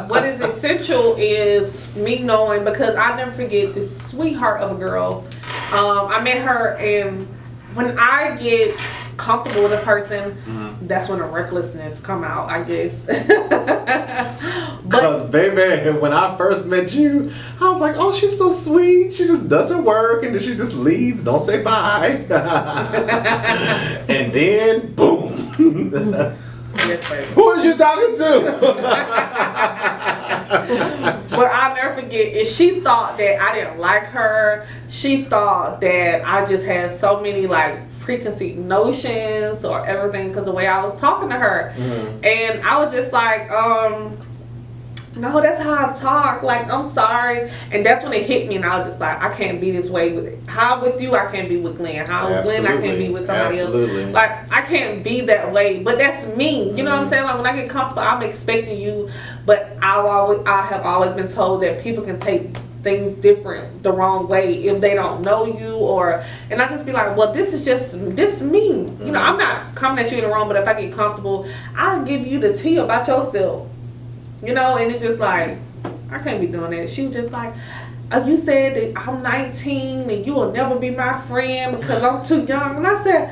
what is essential is me knowing, because I never forget this sweetheart of a girl. I met her, and when I get comfortable with a person, that's when the recklessness come out, I guess. Because baby, when I first met you, I was like, oh, she's so sweet. She just does her work and then she just leaves. Don't say bye. And then boom. Yes, baby. Who is you talking to? But I'll never forget, and she thought that I didn't like her. She thought that I just had so many like preconceived notions or everything because the way I was talking to her. And I was just like, no, that's how I talk. Like, I'm sorry. And that's when it hit me, and I was just like, I can't be this way with it. How with you, I can't be with Glenn. How with Glenn, I can't be with somebody else. Like, I can't be that way. But that's me. You know what I'm saying? Like, when I get comfortable, I'm expecting you. But I have always been told that people can take things different the wrong way if they don't know you, and I just be like, well, this is me. You know, I'm not coming at you in the wrong, but if I get comfortable, I'll give you the tea about yourself. You know, and it's just like, I can't be doing that. She was just like, you said that I'm 19 and you will never be my friend because I'm too young. And I said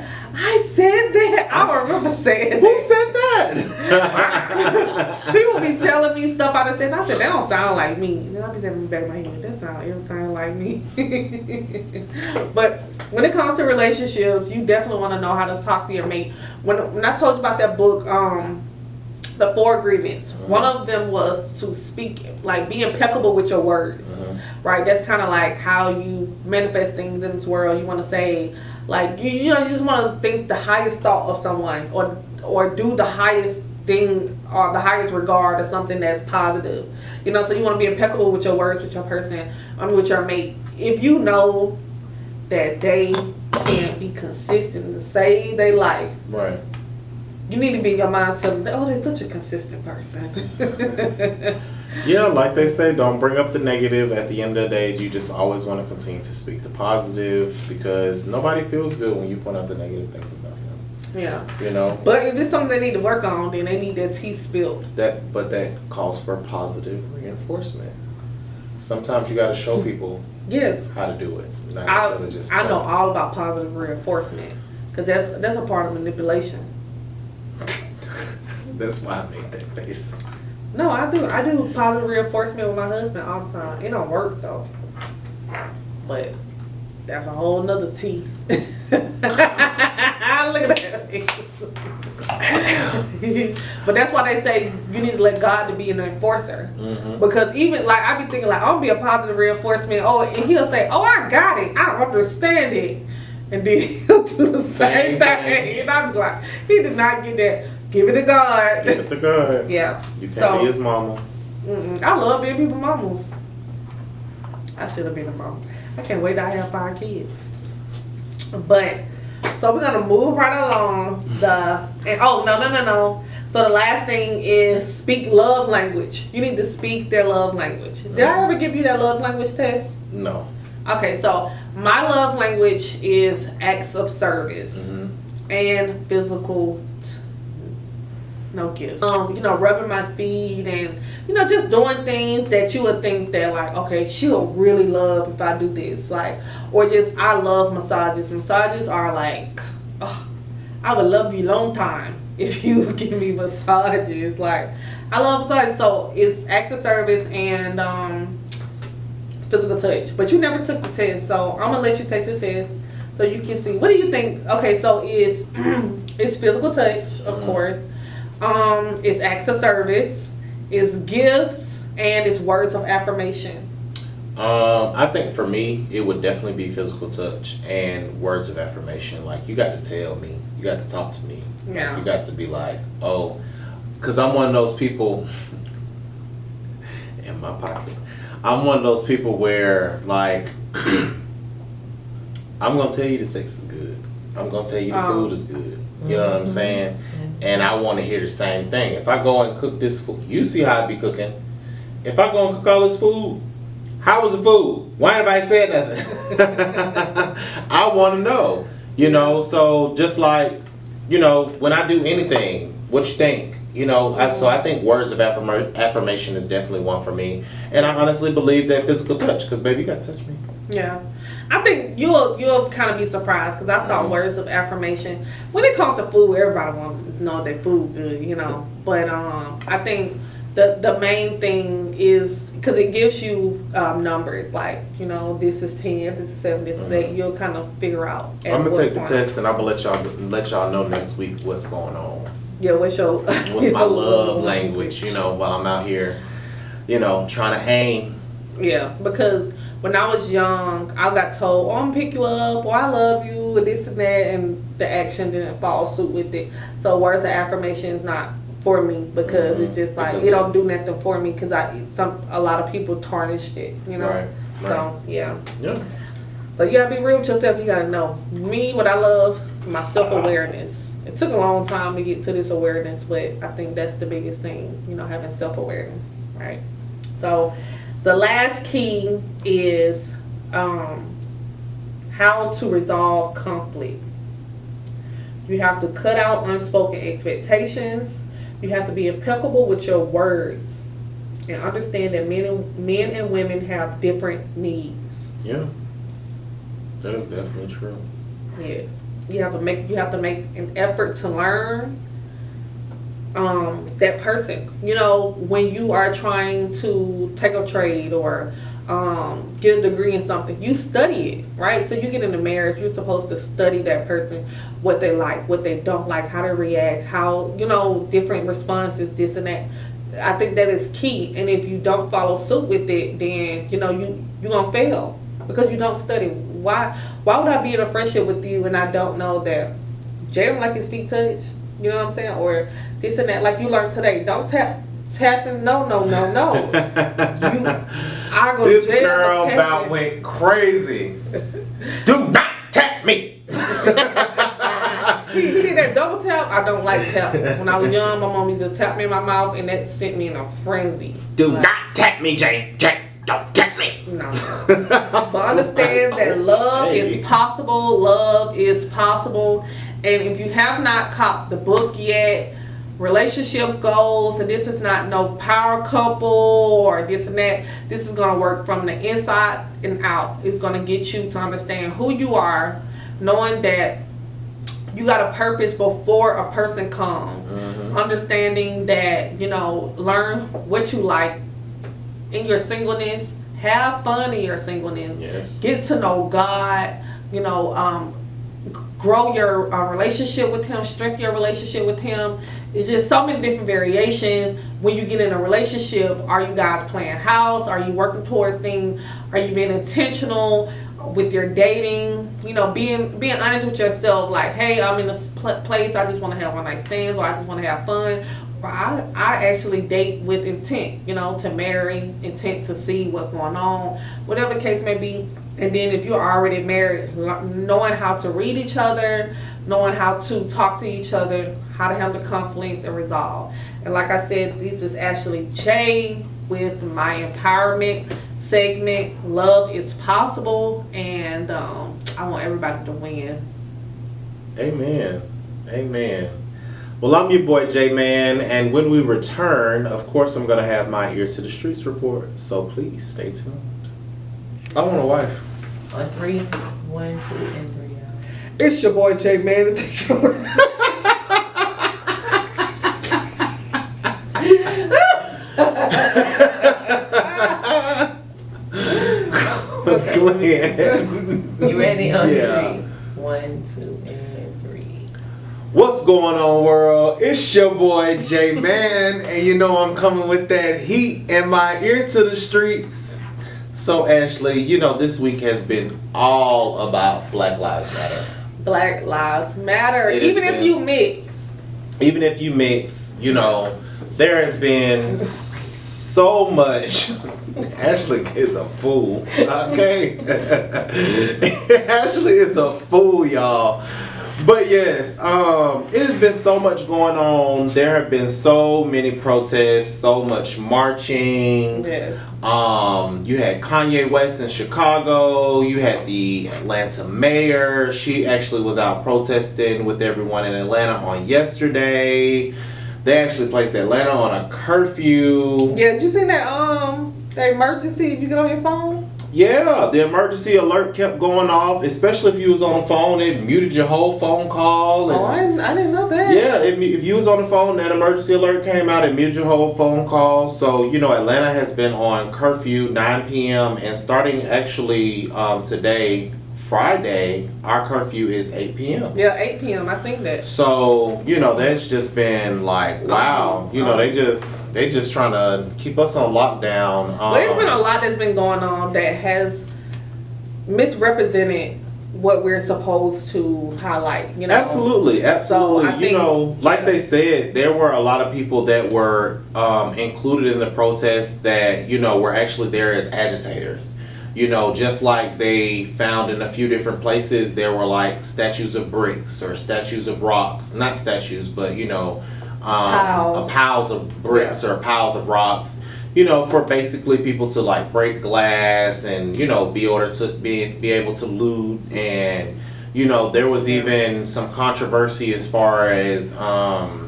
that. I remember saying Who that. said that? People be telling me stuff I done said, and I said, that don't sound like me. And I be saying in the back of my head, that sound everything like me. But when it comes to relationships, you definitely want to know how to talk to your mate. When I told you about that book, The 4 Agreements, one of them was to speak, like, be impeccable with your words, right? That's kind of like how you manifest things in this world. You want to say, like, you know, you just want to think the highest thought of someone, or do the highest thing or the highest regard of something that's positive. You know, so you want to be impeccable with your words, with your person, with your mate. If you know that they can't be consistent to save their life, Right. you need to be in your mindset, oh, they're such a consistent person. Yeah, like they say, don't bring up the negative. At the end of the day, you just always want to continue to speak the positive, because nobody feels good when you point out the negative things about them. Yeah. You know? But if it's something they need to work on, then they need their tea spilled. But that calls for positive reinforcement. Sometimes you got to show people Yes. how to do it. Not necessarily just I know tell all about positive reinforcement, because that's a part of manipulation. That's why I made that face. No, I do positive reinforcement with my husband all the time. It don't work though. But that's a whole nother tea. Look at that. But that's why they say you need to let God to be an enforcer. Because even like I be thinking like, I'll be a positive reinforcement. Oh, and he'll say, oh, I got it. I understand it. And then he'll do the same thing. And I'm like, he did not get that. Give it to God. Give it to God. Yeah. You can't be his mama. I love being people's mamas. I should have been a mom. I can't wait till I have 5 kids. But so we're gonna move right along. No. So the last thing is speak love language. You need to speak their love language. Did I ever give you that love language test? No. Okay, so my love language is acts of service and physical. No gifts. You know, rubbing my feet and, you know, just doing things that you would think that like, okay, she'll really love if I do this. Like, or just, I love massages. Massages are like, oh, I would love you long time if you give me massages. Like, I love massages. So it's acts of service and physical touch. But you never took the test, so I'm gonna let you take the test so you can see. What do you think? Okay, so it's physical touch, of course. It's acts of service, it's gifts, and it's words of affirmation. I think for me, it would definitely be physical touch and words of affirmation. Like, you got to tell me, you got to talk to me. Yeah. Like, you got to be like, oh, because I'm one of those people in my pocket. I'm one of those people where, like, I'm going to tell you the sex is good. I'm going to tell you the food is good. You know what I'm saying? And I want to hear the same thing. If I go and cook this food, you see how I be cooking. If I go and cook all this food, how was the food? Why anybody said nothing? I want to know. You know, so just like, you know, when I do anything, what you think? You know, so I think words of affirmation is definitely one for me. And I honestly believe that physical touch, because baby, you got to touch me. Yeah. I think you'll kind of be surprised because I thought words of affirmation, when it comes to food, everybody wants to know that food good, you know. But I think the main thing is because it gives you numbers like, you know, this is 10, this is 7, this is 8. You'll kind of figure out. I'm gonna take the test and I'm gonna let y'all know next week what's going on. Yeah, what's my love language? You know, while I'm out here, you know, trying to hang. Yeah, because when I was young, I got told, "Oh, I'm gonna pick you up," or "I love you," or this and that, and the action didn't follow suit with it. So words of affirmation is not for me because it's just like it don't do nothing for me because a lot of people tarnished it, you know. Right. So yeah. Yeah. So you gotta be real with yourself. You gotta know me, what I love, my self-awareness. It took a long time to get to this awareness, but I think that's the biggest thing, you know, having self-awareness, right? So the last key is how to resolve conflict. You have to cut out unspoken expectations. You have to be impeccable with your words and understand that men and women have different needs. Yeah. That is definitely true. Yes. You have to make an effort to learn that person. You know, when you are trying to take a trade or get a degree in something, you study it, right? So you get into marriage, you're supposed to study that person, what they like, what they don't like, how they react, how, you know, different responses, this and that. I think that is key. And if you don't follow suit with it, then, you know, you're going to fail because you don't study. Why would I be in a friendship with you and I don't know that Jay don't like his feet touched? You know what I'm saying? Or this and that. Like you learned today. Don't tapping. No. This girl about went crazy. Do not tap me. He did that double tap. I don't like tap. When I was young, my mom used to tap me in my mouth and that sent me in a frenzy. Do not tap me, Jay. Don't tap me. No. But understand that love is possible. Love is possible. And if you have not copped the book yet, Relationship Goals, and this is not no power couple or this and that. This is going to work from the inside and out. It's going to get you to understand who you are, knowing that you got a purpose before a person comes. Mm-hmm. Understanding that, you know, learn what you like in your singleness. Have fun in your singleness. Yes. Get to know God. You know, grow your relationship with Him. Strengthen your relationship with Him. It's just so many different variations. When you get in a relationship, are you guys playing house? Are you working towards things? Are you being intentional with your dating? You know, being honest with yourself. Like, hey, I'm in this place. I just want to have one night stands, or I just want to have fun. Or I actually date with intent. You know, to marry, intent to see what's going on, whatever the case may be. And then if you're already married, knowing how to read each other, knowing how to talk to each other, how to handle conflicts and resolve. And like I said, this is Ashley J with my empowerment segment. Love is possible, and I want everybody to win. Amen. Well, I'm your boy J-Man, and when we return, of course, I'm going to have my Ear to the Streets report, so please stay tuned. I want a wife. On 3, 1, 2, and 3. It's your boy J-Man. You ready? On 3, Yeah. 1, 2, and 3. What's going on, world? It's your boy J-Man, and you know I'm coming with that heat and my ear to the streets. So, Ashley, you know this week has been all about Black Lives Matter. Black Lives Matter. Even if you mix, you know, there has been so much. Ashley is a fool, okay? Ashley is a fool, y'all. But yes, it has been so much going on. There have been so many protests, so much marching. Yes. You had Kanye West in Chicago. You had the Atlanta mayor. She actually was out protesting with everyone in Atlanta on yesterday. They actually placed Atlanta on a curfew. Yeah, did you see that that emergency you get on your phone? Yeah, the emergency alert kept going off, especially if you was on the phone. It muted your whole phone call. And I didn't know that. yeah, if you was on the phone, that emergency alert came out, it muted your whole phone call. So, Atlanta has been on curfew 9 p.m. and starting actually today, Friday, our curfew is 8 p.m. Yeah, 8 p.m. I think that. So, that's just been like, wow. They just trying to keep us on lockdown. There's been a lot that's been going on that has misrepresented what we're supposed to highlight, Absolutely. So I think, like they said, there were a lot of people that were included in the protest that, were actually there as agitators. Just like they found in a few different places, there were like statues of bricks or statues of rocks. Not statues, but, piles of bricks or piles of rocks. For basically people to like break glass and be able to loot. And there was even some controversy as far as the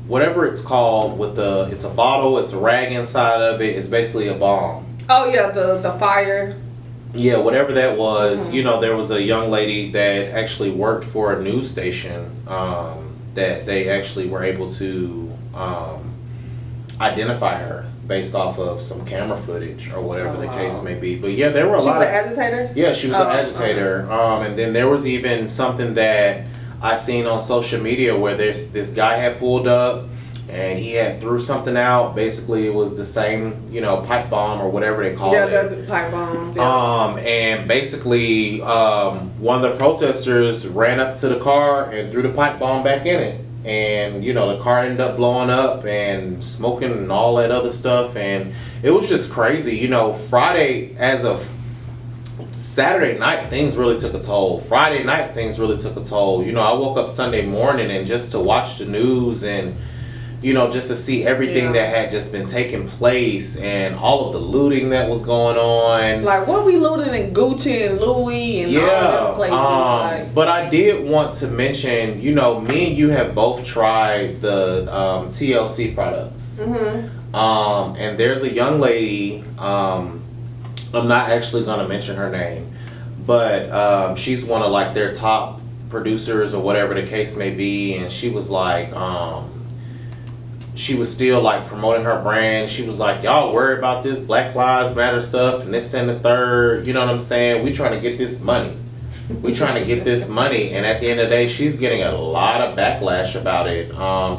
whatever it's called with it's a bottle, it's a rag inside of it, it's basically a bomb. Oh yeah, the fire. Yeah, whatever that was. There was a young lady that actually worked for a news station that they actually were able to identify her based off of some camera footage or whatever the case may be. But yeah, there were a lot of... She was an agitator? Yeah, she was an agitator. And then there was even something that I seen on social media where this guy had pulled up and he had threw something out. Basically, it was the same, pipe bomb or whatever they call it. Yeah, the pipe bomb. Yeah. And basically, one of the protesters ran up to the car and threw the pipe bomb back in it. And, the car ended up blowing up and smoking and all that other stuff. And it was just crazy. Friday, as of Saturday night, things really took a toll. Friday night, things really took a toll. I woke up Sunday morning and just to watch the news and, just to see everything that had just been taking place and all of the looting that was going on. Like, what we looting in Gucci and Louis and all of them places? But I did want to mention, me and you have both tried the TLC products. Mm-hmm. And there's a young lady, I'm not actually going to mention her name, but she's one of like their top producers or whatever the case may be. And she was like, she was still like promoting her brand. She was like, y'all worry about this Black Lives Matter stuff and this and the third. You know what I'm saying? We trying to get this money. We trying to get this money. And at the end of the day, she's getting a lot of backlash about it.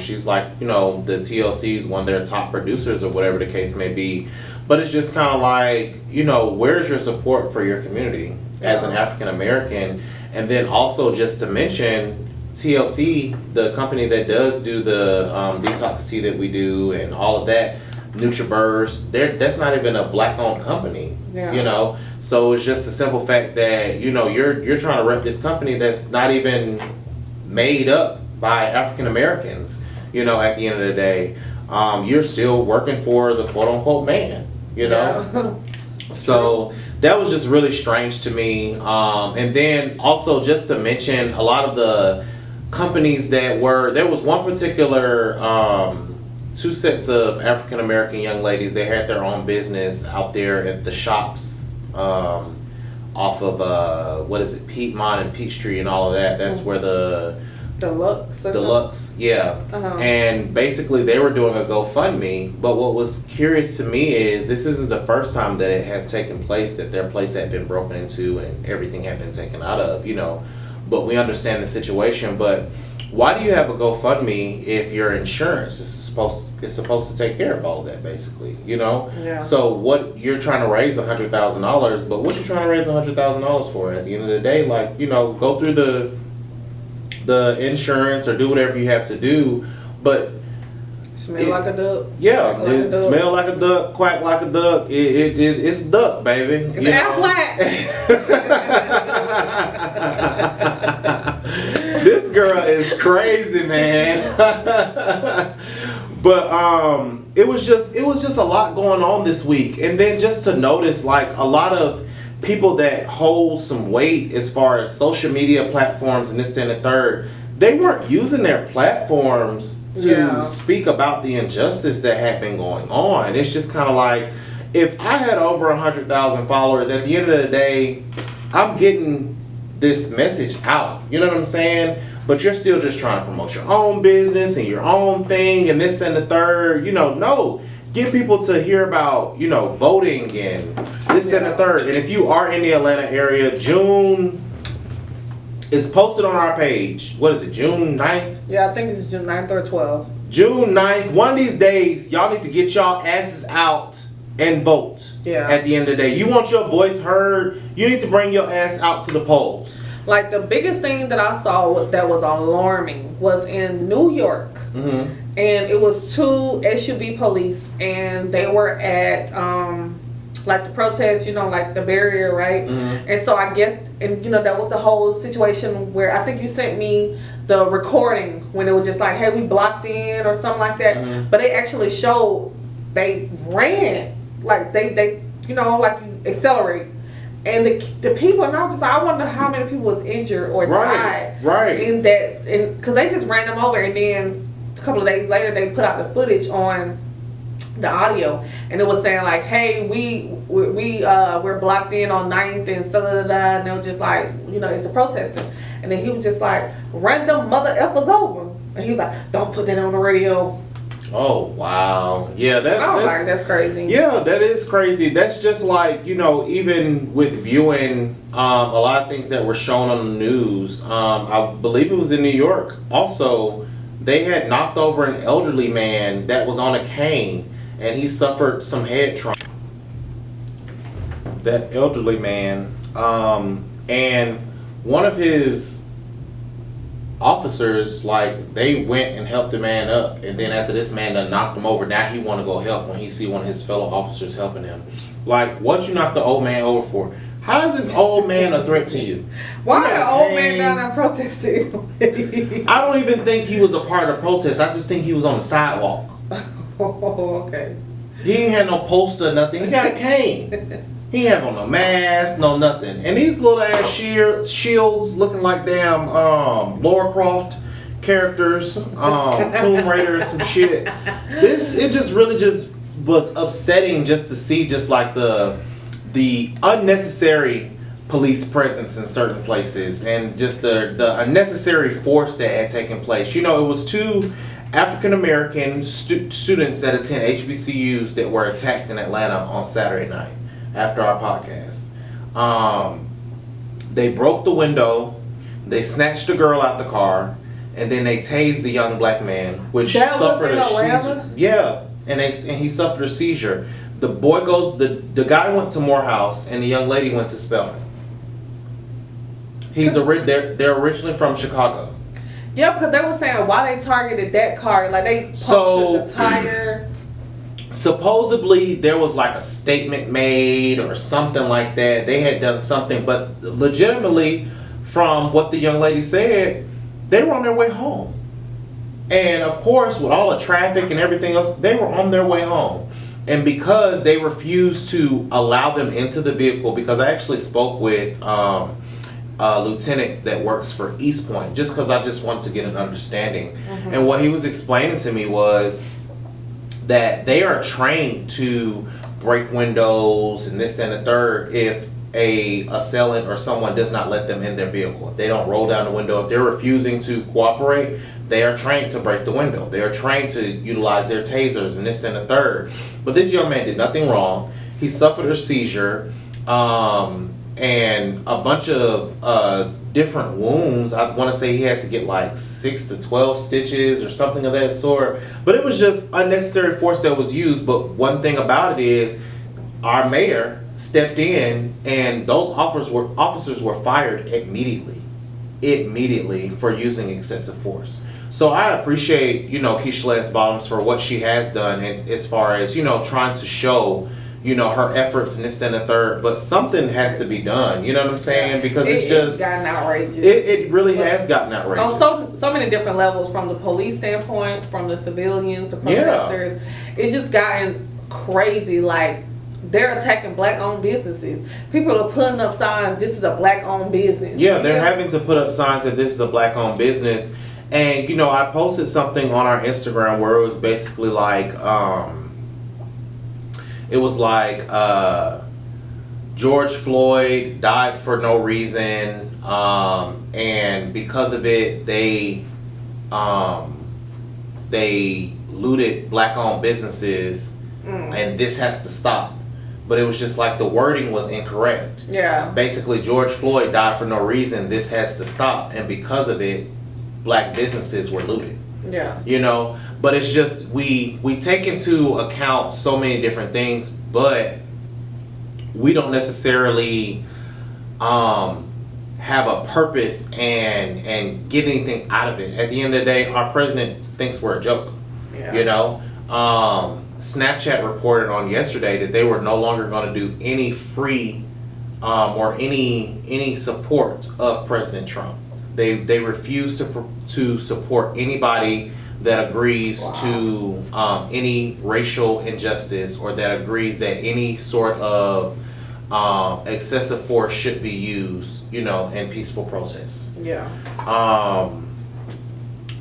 She's like, the TLC's one of their top producers or whatever the case may be. But it's just kind of like, where's your support for your community as an African American? And then also just to mention, TLC, the company that does do the detox tea that we do and all of that, NutriBurst, that's not even a black-owned company. Yeah. So it's just a simple fact that you're trying to rep this company that's not even made up by African Americans. At the end of the day, you're still working for the quote-unquote man. Yeah. So that was just really strange to me. And then also just to mention a lot of the companies that there was one particular two sets of African American young ladies. They had their own business out there at the shops off of Piedmont and Peachtree and all of that. That's where the Deluxe, yeah. Uh-huh. And basically they were doing a GoFundMe, but what was curious to me is this isn't the first time that it has taken place, that their place had been broken into and everything had been taken out of, but we understand the situation. But why do you have a GoFundMe if your insurance is supposed to take care of all of that, basically, Yeah. So what you're trying to raise $100,000, but what you trying to raise $100,000 for? At the end of the day, like, go through the insurance or do whatever you have to do. But Smell like a duck. Yeah, Quack like it a duck. smell like a duck, quack like a duck. It's duck, baby. It's Aflac. This girl is crazy, man. But it was just a lot going on this week, and then just to notice like a lot of people that hold some weight as far as social media platforms and this and the third, they weren't using their platforms to speak about the injustice that had been going on. It's just kind of like, if I had over 100,000 followers, at the end of the day, I'm getting this message out. You know what I'm saying? But you're still just trying to promote your own business and your own thing and this and the third. You know, no. Get people to hear about, you know, voting and this and the third. And if you are in the Atlanta area, June, it's posted on our page. What is it, June 9th? Yeah, I think it's June 9th or 12th. June 9th. One of these days, y'all need to get y'all asses out and vote. Yeah. At the end of the day. You want your voice heard, you need to bring your ass out to the polls. Like, the biggest thing that I saw that was alarming was in New York. Mm-hmm. And it was 2 SUV police, and they were at like the protest, you know, like the barrier, right? Mm-hmm. And so I guess, and you know, that was the whole situation where I think you sent me the recording when it was just like, hey, we blocked in or something like that. Mm-hmm. But they actually showed they ran, like they you know, like you accelerate. And the people, and I was just like, I wonder how many people was injured or died. Right. In that, because they just ran them over, and then a couple of days later they put out the footage on the audio, and it was saying like, hey, we're blocked in on 9th and da da da, and they were just like, you know, it's a protesting. And then he was just like, run them mother effers over, and he was like, don't put that on the radio. Oh wow. Yeah, that's crazy. Yeah, that is crazy. That's just like, you know, even with viewing a lot of things that were shown on the news. I believe it was in New York. Also, they had knocked over an elderly man that was on a cane, and he suffered some head trauma. That elderly man, and one of his officers, like, they went and helped the man up, and then after this man done knocked him over, now he want to go help when he see one of his fellow officers helping him. Like, what you knocked the old man over for? How is this old man a threat to you? Why the old man down there protesting? I don't even think he was a part of the protest. I just think he was on the sidewalk. Oh, okay. He ain't had no poster, nothing. He got a cane. He ain't have on no mask, no nothing. And these little ass shields looking like damn Lara Croft characters, Tomb Raider, some shit. It just really just was upsetting just to see just like the unnecessary police presence in certain places, and just the unnecessary force that had taken place. You know, it was 2 African American students that attend HBCUs that were attacked in Atlanta on Saturday night after our podcast. They broke the window, they snatched the girl out the car, and then they tased the young black man, which suffered a seizure. Yeah, and he suffered a seizure. The boy goes. The guy went to Morehouse, and the young lady went to Spelman. They're originally from Chicago. Yeah, because they were saying why they targeted that car, like they punctured the tire. Supposedly there was like a statement made or something like that. They had done something, but legitimately, from what the young lady said, they were on their way home. And of course, with all the traffic and everything else, they were on their way home. And because they refused to allow them into the vehicle, because I actually spoke with a lieutenant that works for East Point, just because I just wanted to get an understanding. Mm-hmm. And what he was explaining to me was that they are trained to break windows and this and the third if a assailant or someone does not let them in their vehicle. If they don't roll down the window, if they're refusing to cooperate, they are trained to break the window. They are trained to utilize their tasers and this and the third. But this young man did nothing wrong. He suffered a seizure and a bunch of different wounds. I want to say he had to get like 6 to 12 stitches or something of that sort. But it was just unnecessary force that was used. But one thing about it is our mayor stepped in, and those officers were fired immediately. immediately for using excessive force. So I appreciate, Keisha Lance Bottoms for what she has done, and as far as, trying to show, her efforts and this, that, and the third, but something has to be done. You know what I'm saying? Because it's gotten outrageous. It really has gotten outrageous. On so many different levels, from the police standpoint, from the civilians, the protesters. It's just gotten crazy. Like, they're attacking black-owned businesses. People are putting up signs, this is a black-owned business. Yeah, they're having to put up signs that this is a black-owned business. And, I posted something on our Instagram where it was basically like, George Floyd died for no reason, and because of it, they looted black-owned businesses, and this has to stop. But it was just like the wording was incorrect. Yeah. Basically, George Floyd died for no reason. This has to stop, and because of it, black businesses were looted. Yeah. But it's just we take into account so many different things, but we don't necessarily have a purpose and get anything out of it. At the end of the day, our president thinks we're a joke. Yeah. Snapchat reported on yesterday that they were no longer going to do any free or any support of President Trump. They refuse to support anybody that agrees to any racial injustice, or that agrees that any sort of excessive force should be used, in peaceful protests. Yeah.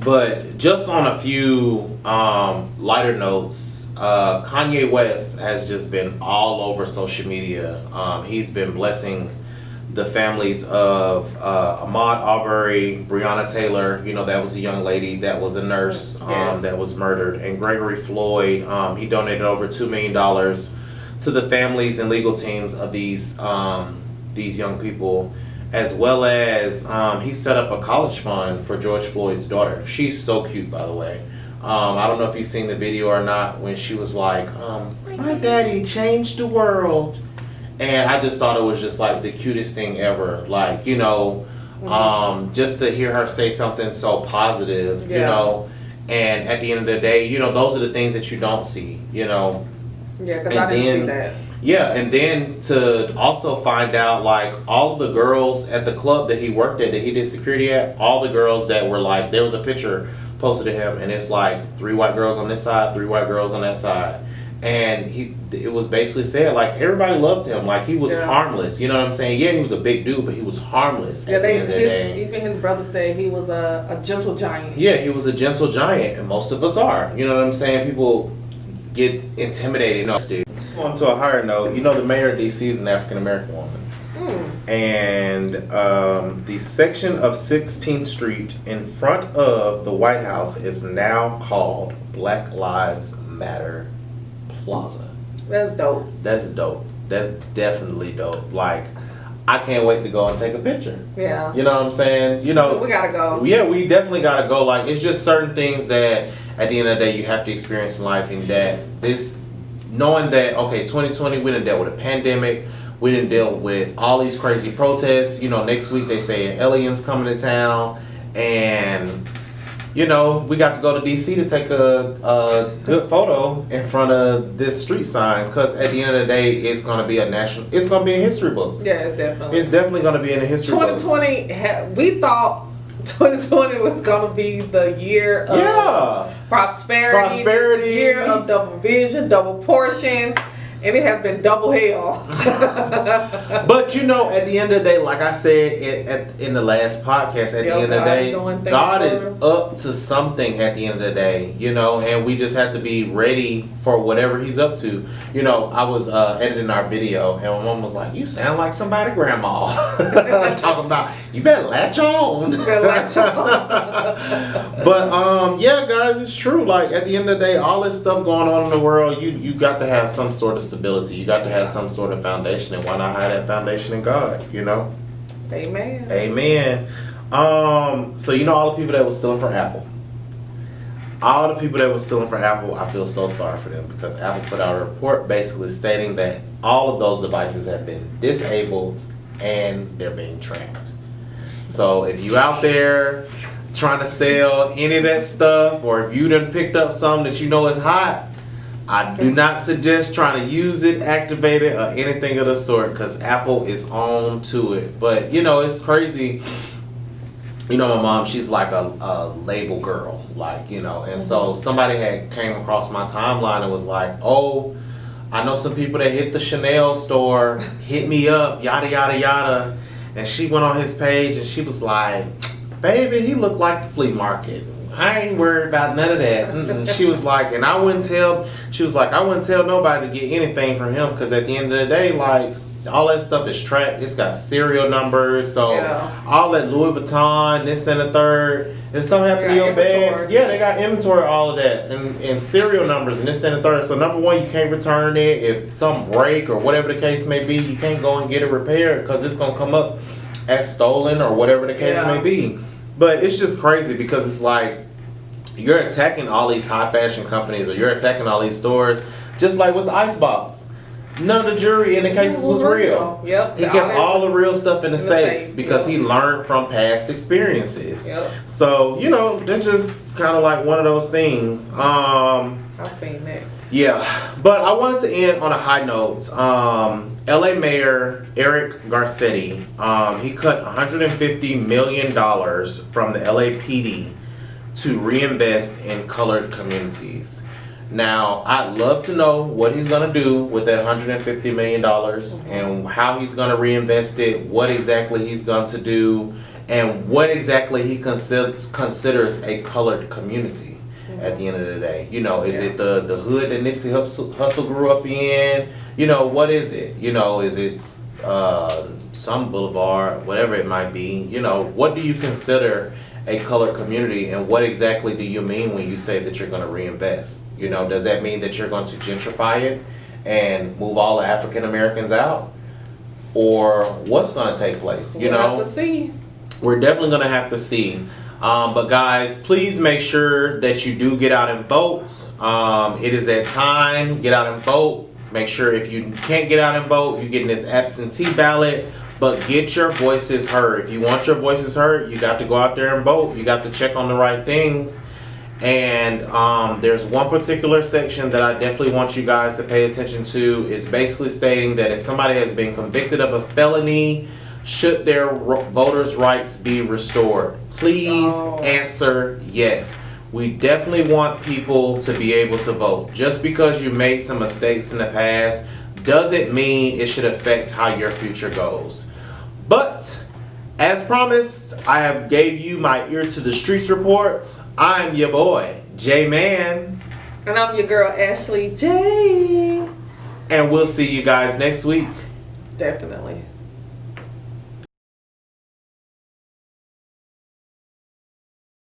But just on a few lighter notes, Kanye West has just been all over social media. He's been blessing the families of Ahmaud Arbery, Breonna Taylor, that was a young lady that was a nurse that was murdered, and Gregory Floyd. He donated over $2 million to the families and legal teams of these young people, as well as he set up a college fund for George Floyd's daughter. She's so cute, by the way. I don't know if you've seen the video or not, when she was like, my daddy changed the world. And I just thought it was just like the cutest thing ever. Like, just to hear her say something so positive, and at the end of the day, those are the things that you don't see, Yeah, because I didn't see that. Yeah, and then to also find out, like, all of the girls at the club that he worked at, that he did security at, all the girls that were like, there was a picture posted of him, and it's like 3 white girls on this side, 3 white girls on that side. And it was basically said, like, everybody loved him. Like, he was harmless. You know what I'm saying? Yeah, he was a big dude, but he was harmless at the end of the day. Even his brother said he was a gentle giant. Yeah, he was a gentle giant, and most of us are. You know what I'm saying? People get intimidated. On to a higher note, the mayor of D.C. is an African-American woman. And the section of 16th Street in front of the White House is now called Black Lives Matter Plaza. That's dope. That's dope. That's definitely dope. Like, I can't wait to go and take a picture. Yeah. You know what I'm saying? We gotta go. Yeah, we definitely gotta go. Like, it's just certain things that at the end of the day you have to experience in life, and that knowing that, okay, 2020 we done dealt with a pandemic, we didn't deal with all these crazy protests. Next week they say aliens coming to town, and we got to go to DC to take a good photo in front of this street sign, because at the end of the day, it's going to be it's going to be in history books. Yeah, definitely. It's definitely going to be in the history books. 2020, we thought 2020 was going to be the year of prosperity, year of double vision, double portion. And it has been double hell. But at the end of the day, like I said in the last podcast, at the end of the day, God is up to something at the end of the day, and we just have to be ready for whatever he's up to. I was editing our video, and my mom was like, you sound like somebody grandma. Talking about, you better latch on. But yeah, guys, it's true. Like, at the end of the day, all this stuff going on in the world, you got to have some sort of stability. You got to have some sort of foundation, and why not have that foundation in God? Amen. Amen. So all the people that were stealing from Apple. All the people that were stealing from Apple, I feel so sorry for them, because Apple put out a report basically stating that all of those devices have been disabled and they're being tracked. So if you out there trying to sell any of that stuff, or if you done picked up some that you know is hot, I do not suggest trying to use it, activate it, or anything of the sort, because Apple is on to it. But you know, it's crazy. You know, my mom, she's like a label girl, like, you know, and so somebody had came across my timeline and was like, oh, I know some people that hit the Chanel store, hit me up, yada, yada, yada. And she went on his page and she was like, baby, he looked like the flea market. I ain't worried about none of that. She was like, and I wouldn't tell nobody to get anything from him, because at the end of the day, like, all that stuff is tracked. It's got serial numbers, so all that Louis Vuitton, this and the third. If something happened to your bag, they got inventory, all of that, and serial numbers and this and the third. So number one, you can't return it. If some break or whatever the case may be, you can't go and get it repaired, because it's gonna come up as stolen or whatever the case may be. But it's just crazy, because it's like you're attacking all these high fashion companies, or you're attacking all these stores, just like with the Icebox. None of the jewelry in the cases was real. Yep. He kept all the real stuff in the safe because he learned from past experiences. Yep. So, you know, that's just kind of like one of those things. I've seen that. Yeah. But I wanted to end on a high note. LA Mayor Eric Garcetti, he cut $150 million from the LAPD to reinvest in colored communities. Now, I'd love to know what he's going to do with that $150 million and how he's going to reinvest it, what exactly he's going to do, and what exactly he considers a colored community at the end of the day. You know, is it the hood that Nipsey Hussle grew up in? You know, what is it? You know, is it some boulevard, whatever it might be? You know, what do you consider a colored community, and what exactly do you mean when you say that you're going to reinvest? You know, does that mean that you're going to gentrify it and move all the African Americans out? Or what's going to take place? You know, have to see. We're definitely going to have to see. But guys, please make sure that you do get out and vote. It is that time. Get out and vote. Make sure if you can't get out and vote, you're getting this absentee ballot. But get your voices heard. If you want your voices heard, you got to go out there and vote. You got to check on the right things. And there's one particular section that I definitely want you guys to pay attention to. It's basically stating that if somebody has been convicted of a felony, should their voters' rights be restored? Please answer yes. We definitely want people to be able to vote. Just because you made some mistakes in the past doesn't mean it should affect how your future goes. But as promised, I have gave you my ear to the streets reports. I'm your boy, J-Man. And I'm your girl, Ashley J. And we'll see you guys next week. Definitely.